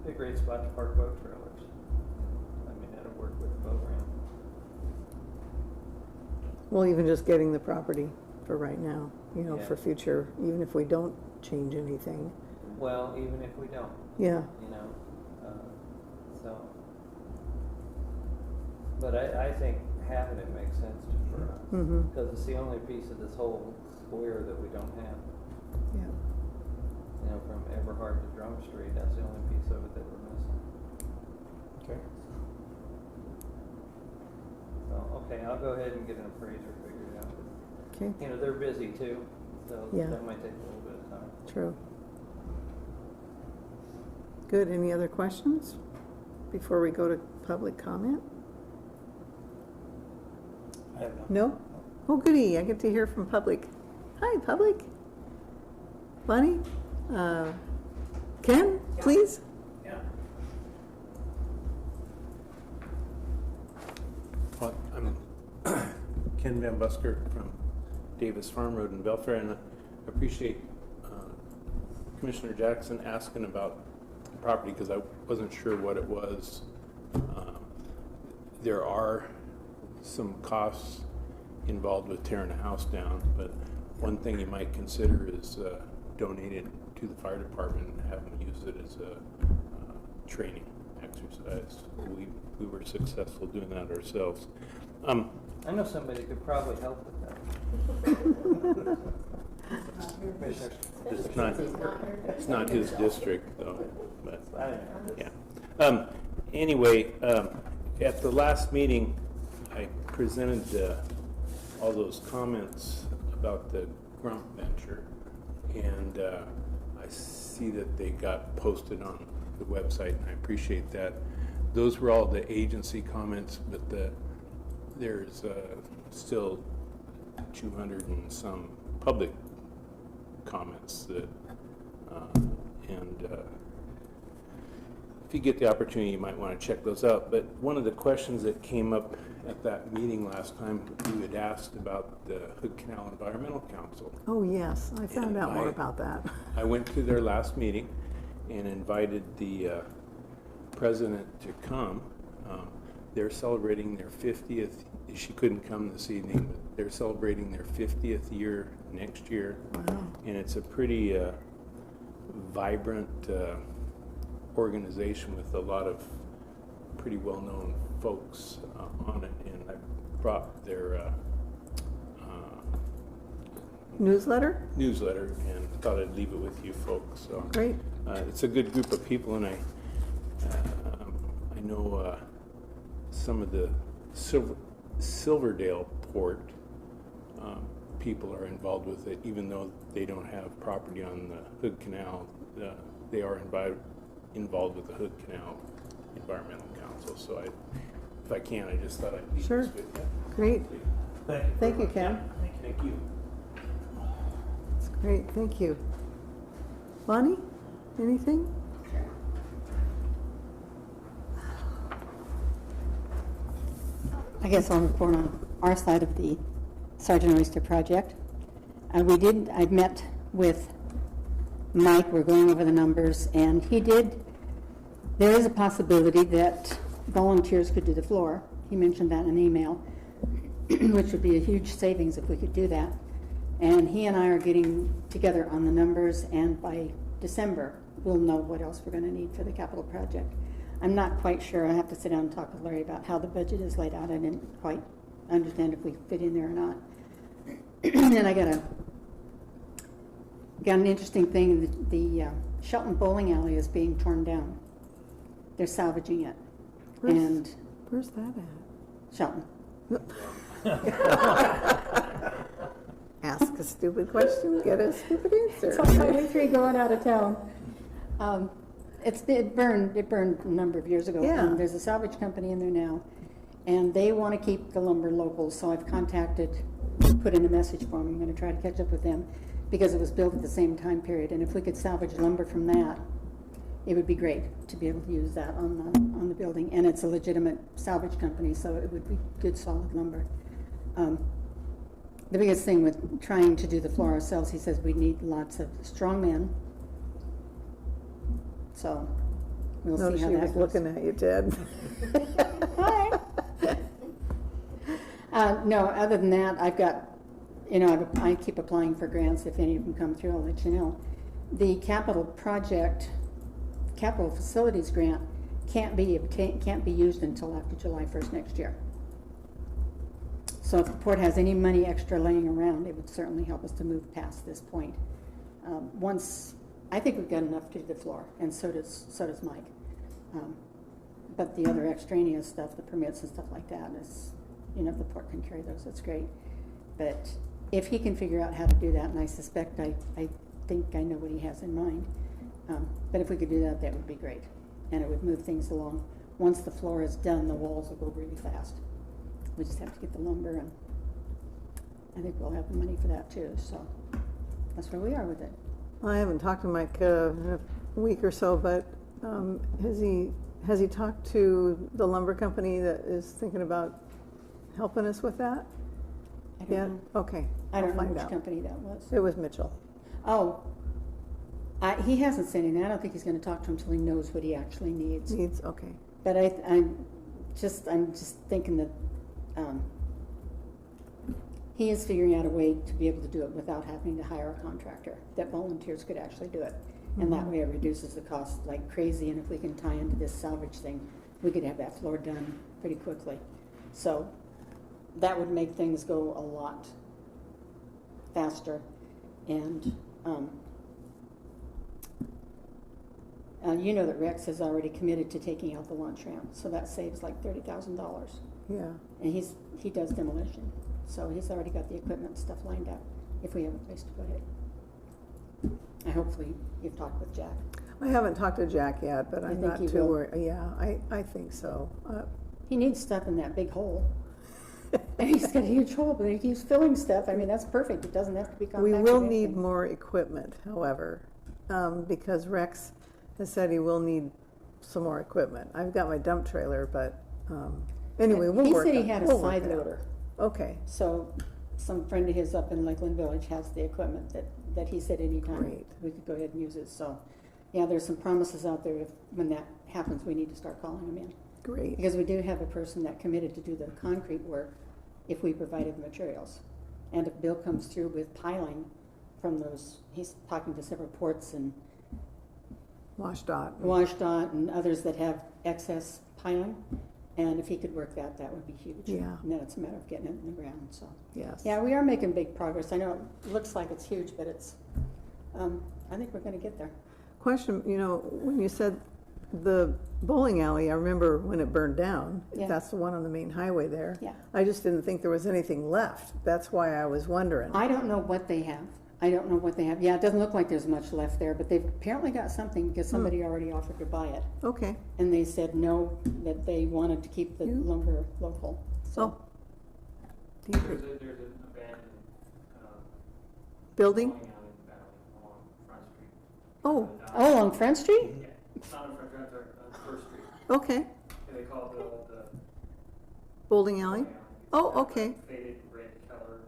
Be a great spot to park boat trailers. I mean, that'll work with the boat ramp. well, even just getting the property for right now, you know, Yeah. for future, even if we don't change anything. Well, even if we don't, Yeah, you know, so. But I think having it makes sense for us. mm-hmm, Because it's the only piece of this whole square that we don't have. yeah. You know, from Everhard to Drum Street, that's the only piece of it that we're missing. Okay. So, okay, I'll go ahead and get an appraiser figured out. Okay, You know, they're busy too, so Yeah. that might take a little bit of time. true. Good, any other questions before we go to public comment? I have none. No? Oh, goody, I get to hear from public. Hi, public. Bonnie? Ken, please? Well, I'm Ken Van Busker from Davis Farm Road in Belfair, and I appreciate Commissioner Jackson asking about the property because I wasn't sure what it was. There are some costs involved with tearing a house down, but one thing you might consider is donating to the fire department and have them use it as a training exercise. We were successful doing that ourselves. I I know somebody could probably help with that. Commissioner. It's not his district though, but, I don't know. yeah. Anyway, at the last meeting, I presented all those comments about the Grump venture, and I see that they got posted on the website, and I appreciate that. Those were all the agency comments, but there's still 200 and some public comments that, if you get the opportunity, you might want to check those out. But one of the questions that came up at that meeting last time, you had asked about the Hood Canal Environmental Council. Oh, yes, I found And out more about that. I went to their last meeting and invited the president to come. They're celebrating their 50th. She couldn't come this evening, but they're celebrating their 50th year next year. Wow. And it's a pretty vibrant organization with a lot of pretty well-known folks on it. And I brought their Newsletter? newsletter and thought I'd leave it with you folks. So Great. it's a good group of people, and I know some of the Silverdale Port people are involved with it, even though they don't have property on the Hood Canal. They are involved with the Hood Canal Environmental Council. So if I can, I just thought I'd leave Sure. this with you. Great. Thank you. Thank you, Ken. Thank you. That's great, thank you. Bonnie, anything? I guess I'll report on our side of the Sergeant Oyster project. I met with Mike, we're going over the numbers, and there is a possibility that volunteers could do the floor. He mentioned that in an email, which would be a huge savings if we could do that. And he and I are getting together on the numbers, and by December, we'll know what else we're gonna need for the capital project. I'm not quite sure. I have to sit down and talk with Larry about how the budget is laid out. I didn't quite understand if we fit in there or not. And I got an interesting thing. The Shelton Bowling Alley is being torn down. They're salvaging it. Where's that Shelton. at? Ask a stupid question, get a stupid answer. It's on Highway 3 going out of town. It burned a number of years ago. Yeah. And there's a salvage company in there now, and they want to keep the lumber local. So I've put in a message for them. I'm going to try to catch up with them because it was built at the same time period. And if we could salvage lumber from that, it would be great to be able to use that on the building. And it's a legitimate salvage company, so it would be good solid lumber. The biggest thing with trying to do the floor ourselves, he says we need lots of strong men. So we'll see how that goes. She was looking at you, Ted. Hi. No, other than that, I've got, I keep applying for grants. If any of them come through, I'll let you know. The capital facilities grant can't be used until after July 1st next year. So if the port has any money extra laying around, it would certainly help us to move past this point. I think we've got enough to do the floor, and so does Mike. But the other extraneous stuff, the permits and stuff like that, is, if the port can carry those, that's great. But if he can figure out how to do that, and I suspect I think I know what he has in mind, but if we could do that, that would be great. And it would move things along. Once the floor is done, the walls will go really fast. We just have to get the lumber, and I think we'll have the money for that too. So that's where we are with it. Well, I haven't talked to Mike in a week or so, but has he talked to the lumber company that is thinking about helping us with that? I don't know. Okay. I don't know I'll find which out. company that was. It was Mitchell. Oh, he hasn't said anything. I don't think he's going to talk to him until he knows what he actually needs. Okay. But I'm just thinking that he is figuring out a way to be able to do it without having to hire a contractor, that volunteers could actually do it. And that way it reduces the cost like crazy. And if we can tie into this salvage thing, we could have that floor done pretty quickly. So that would make things go a lot faster. And you know that Rex has already committed to taking out the launch ramp, so that saves like $30,000. Yeah, And he does demolition, so he's already got the equipment and stuff lined up if we have a place to put it. And hopefully you've talked with Jack. I haven't talked to Jack yet, but You I'm think not he too will? worried. Yeah, I think so. He needs stuff in that big hole. And he's got a huge hole, but he keeps filling stuff. I mean, that's perfect. It doesn't have to be compacted. We or will anything. need more equipment, however, because Rex has said he will need some more equipment. I've got my dump trailer, but anyway, we'll work He said on- he had a we'll work side it out. loader. Okay, So some friend of his up in Lakeland Village has the equipment that he said anytime Great. we could go ahead and use it. So, yeah, there's some promises out there. When that happens, we need to start calling them in. great. Because we do have a person that committed to do the concrete work if we provided the materials. And if Bill comes through with piling from those, he's talking to several ports and WashDOT. WashDOT and others that have excess piling. And if he could work that, that would be huge. Yeah. And then it's a matter of getting it in the ground, so. Yes. Yeah, we are making big progress. I know it looks like it's huge, but it's, I think we're gonna get there. Question, when you said the bowling alley, I remember when it burned down. Yeah. That's the one on the main highway there. Yeah. I just didn't think there was anything left. That's why I was wondering. I don't know what they have. I don't know what they have. Yeah, it doesn't look like there's much left there, but they've apparently got something because somebody already offered to buy it. Okay. And they said no, that they wanted to keep the Yeah. lumber local, so. Oh. There's an abandoned, Building? bowling alley in the valley along Front Street. Oh, Oh, along Front Street? Yeah, it's not on Front Street, on First Street. okay. And they call it the Bowling alley? bowling alley. Oh, It's got okay. the Faded red color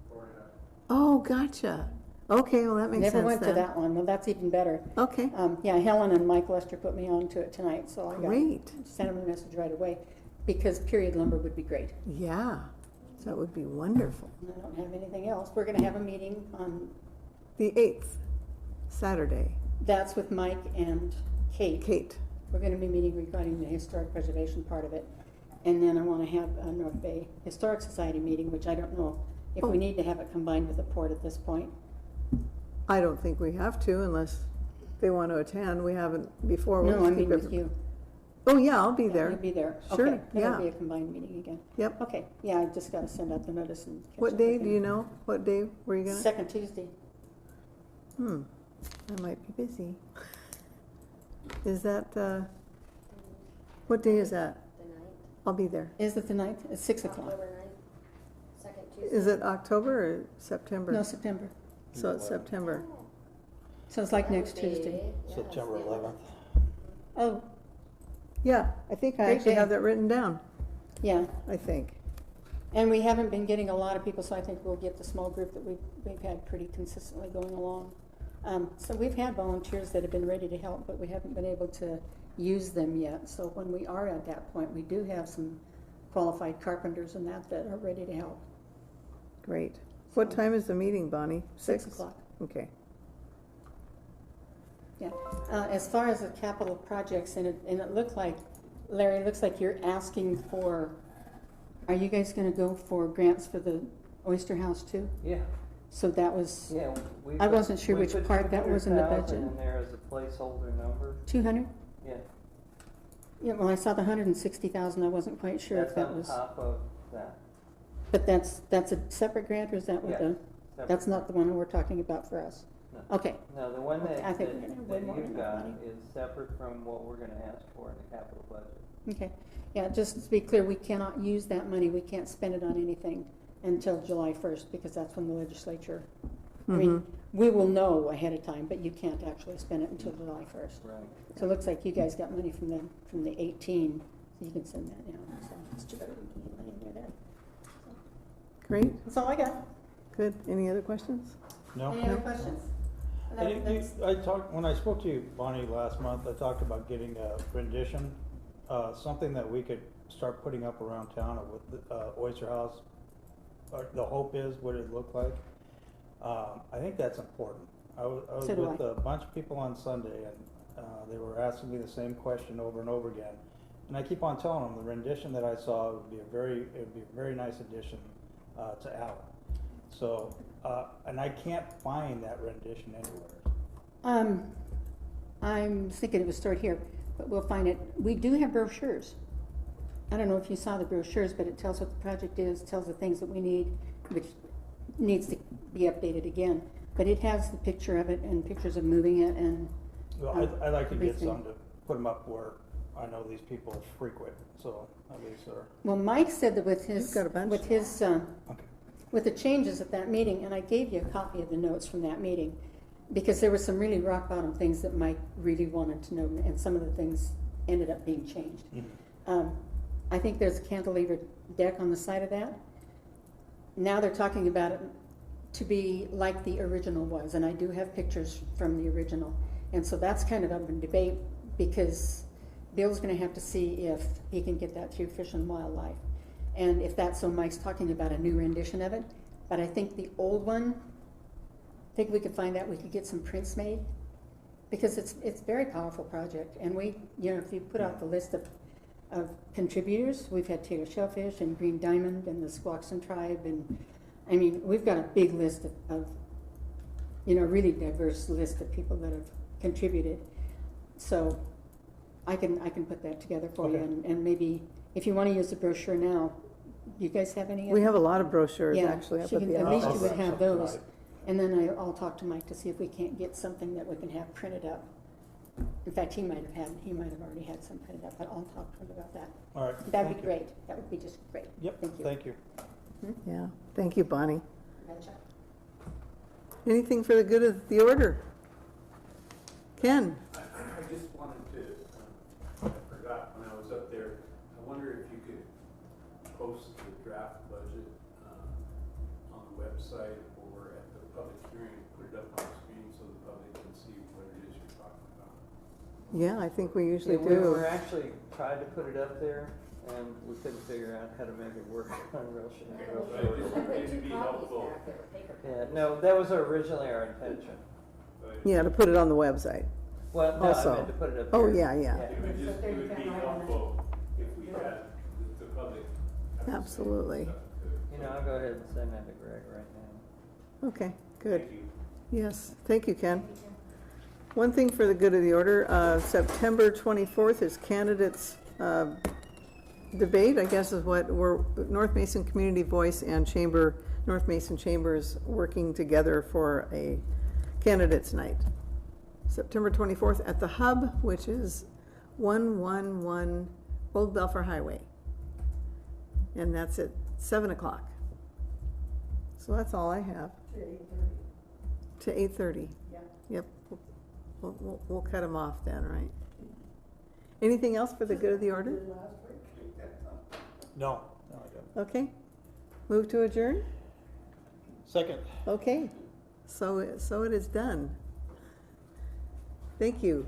boarded up. Oh, gotcha. Okay, well, that makes sense Never went to then. that one. Well, that's even better. Okay, Yeah, Helen and Mike Lester put me on to it tonight, so I great. sent them a message right away because period lumber would be great. Yeah, that would be wonderful. And I don't have anything else. We're gonna have a meeting on, The 8th, Saturday. that's with Mike and Kate. Kate. We're gonna be meeting regarding the historic preservation part of it. And then I wanna have a North Bay Historic Society meeting, which I don't know if Oh. we need to have it combined with the port at this point. I don't think we have to unless they want to attend. We haven't before. We'll No, I just mean keep with every- you. Oh, yeah, I'll be Yeah, there. You'll be there. Sure, Okay, then yeah. it'll be a combined meeting again. Yep. Okay, yeah, I just gotta send out the notice and. catch What up day, with do him. you know? What day were you gonna? Second Tuesday. I might be busy. Is that, what day is that? The ninth, I'll be there. Is it the ninth? It's 6 o'clock. October 9th, second Tuesday. Is it October or September? No, September. So it's September. So it's like That next would be- Tuesday. yeah, September that's the 11th. Oh, Yeah, I think I Great actually day. have that written down, yeah. I think. And we haven't been getting a lot of people, so I think we'll get the small group that we've had pretty consistently going along. So we've had volunteers that have been ready to help, but we haven't been able to use them yet. So when we are at that point, we do have some qualified carpenters and that are ready to help. Great. What So- time is the meeting, Bonnie? 6 o'clock. Okay. Yeah, as far as the capital projects, and it looked like, Larry, it looks like you're asking for, are you guys gonna go for grants for the Oyster House too? Yeah, So that was yeah. I wasn't sure which part that was in the budget. In there as a placeholder number, 200? yeah. Yeah, well, I saw the 160,000, I wasn't quite sure if That's that on was, top of that. but that's a separate grant, or is that what Yeah, the, separate. that's not the one we're talking about for us? No. Okay, No, the one Okay, I think we're gonna have way that more than you've that got money. is separate from what we're gonna ask for in the capital budget. okay. Yeah, just to be clear, we cannot use that money, we can't spend it on anything until July 1st, because that's when the legislature, I mean, we will know ahead of time, but you can't actually spend it until July 1st. Right. So it looks like you guys got money from the 18, so you can send that now, so it's too bad we can get money in there then. Great, That's all I got. good. Any other questions? No? Any other questions? No, And that's- I talked, when I spoke to you, Bonnie, last month, I talked about getting a rendition, something that we could start putting up around town with the Oyster House. The hope is what it looked like. I think that's important. I was So do with I. a bunch of people on Sunday, and they were asking me the same question over and over again. And I keep on telling them the rendition that I saw would be a very nice addition to Allyn. So, and I can't find that rendition anywhere. I'm thinking it was stored here, but we'll find it. We do have brochures. I don't know if you saw the brochures, but it tells what the project is, tells the things that we need, which needs to be updated again. But it has the picture of it and pictures of moving it and. Well, I'd like to get everything. some to put them up where I know these people frequent, so at least they're. Well, Mike said that with his, He's got a bunch. with his, Okay. with the changes at that meeting, and I gave you a copy of the notes from that meeting, because there were some really rock bottom things that Mike really wanted to know, and some of the things ended up being changed. Mhm. I think there's a cantilever deck on the side of that. Now they're talking about it to be like the original was, and I do have pictures from the original. And so that's kind of up in debate, because Bill's gonna have to see if he can get that through Fish and Wildlife. And if that's, so Mike's talking about a new rendition of it, but I think the old one, I think we could find out, we could get some prints made, because it's a very powerful project. And we, you know, if you put out the list of contributors, we've had Taylor Shellfish and Green Diamond and the Squaxin Tribe, and I mean, we've got a big list of you know, really diverse list of people that have contributed. So I can put that together for you, Okay. and maybe if you want to use the brochure now, you guys have any? We have a lot of brochures Yeah, actually up she at can- the at office. least you would have those. Right. And then I'll talk to Mike to see if we can't get something that we can have printed up. In fact, he might have already had some printed up, but I'll talk to him about that. All right. That'd be thank you. great. That would be just great. Yep, Thank you. thank you. Yeah, thank you, Bonnie. Gotcha. Anything for the good of the order? Ken? I just wanted to, I forgot when I was up there, I wonder if you could post the draft budget on the website or at the public hearing, put it up on the screen so the public can see what it is you're talking about. Yeah, I think we usually Yeah, we do. were actually tried to put it up there, and we couldn't figure out how to make it work on real shit. Right, it'd be helpful. Yeah, no, that was originally our intention. Yeah, to put it on the website. Well, no, Also. I meant to put it up Oh, here. yeah, yeah. It would just, it would be helpful if we had the public. have the same Absolutely. stuff to- You know, I'll go ahead and send that to Greg right now. Okay, good. Thank you. Yes, thank you, Ken. One thing for the good of the order, September 24th is candidates debate, I guess is what we're, North Mason Community Voice and Chamber, North Mason Chambers working together for a candidates night. September 24th at the Hub, which is 111 Old Belfair Highway. And that's at 7 o'clock. So that's all I have. To 8:30. To 8:30. Yeah. Yep. We'll cut them off then, right? Anything else for the good of the order? Did last week? No, no, I don't. Okay. Move to adjourn? Second. Okay. So it is done. Thank you.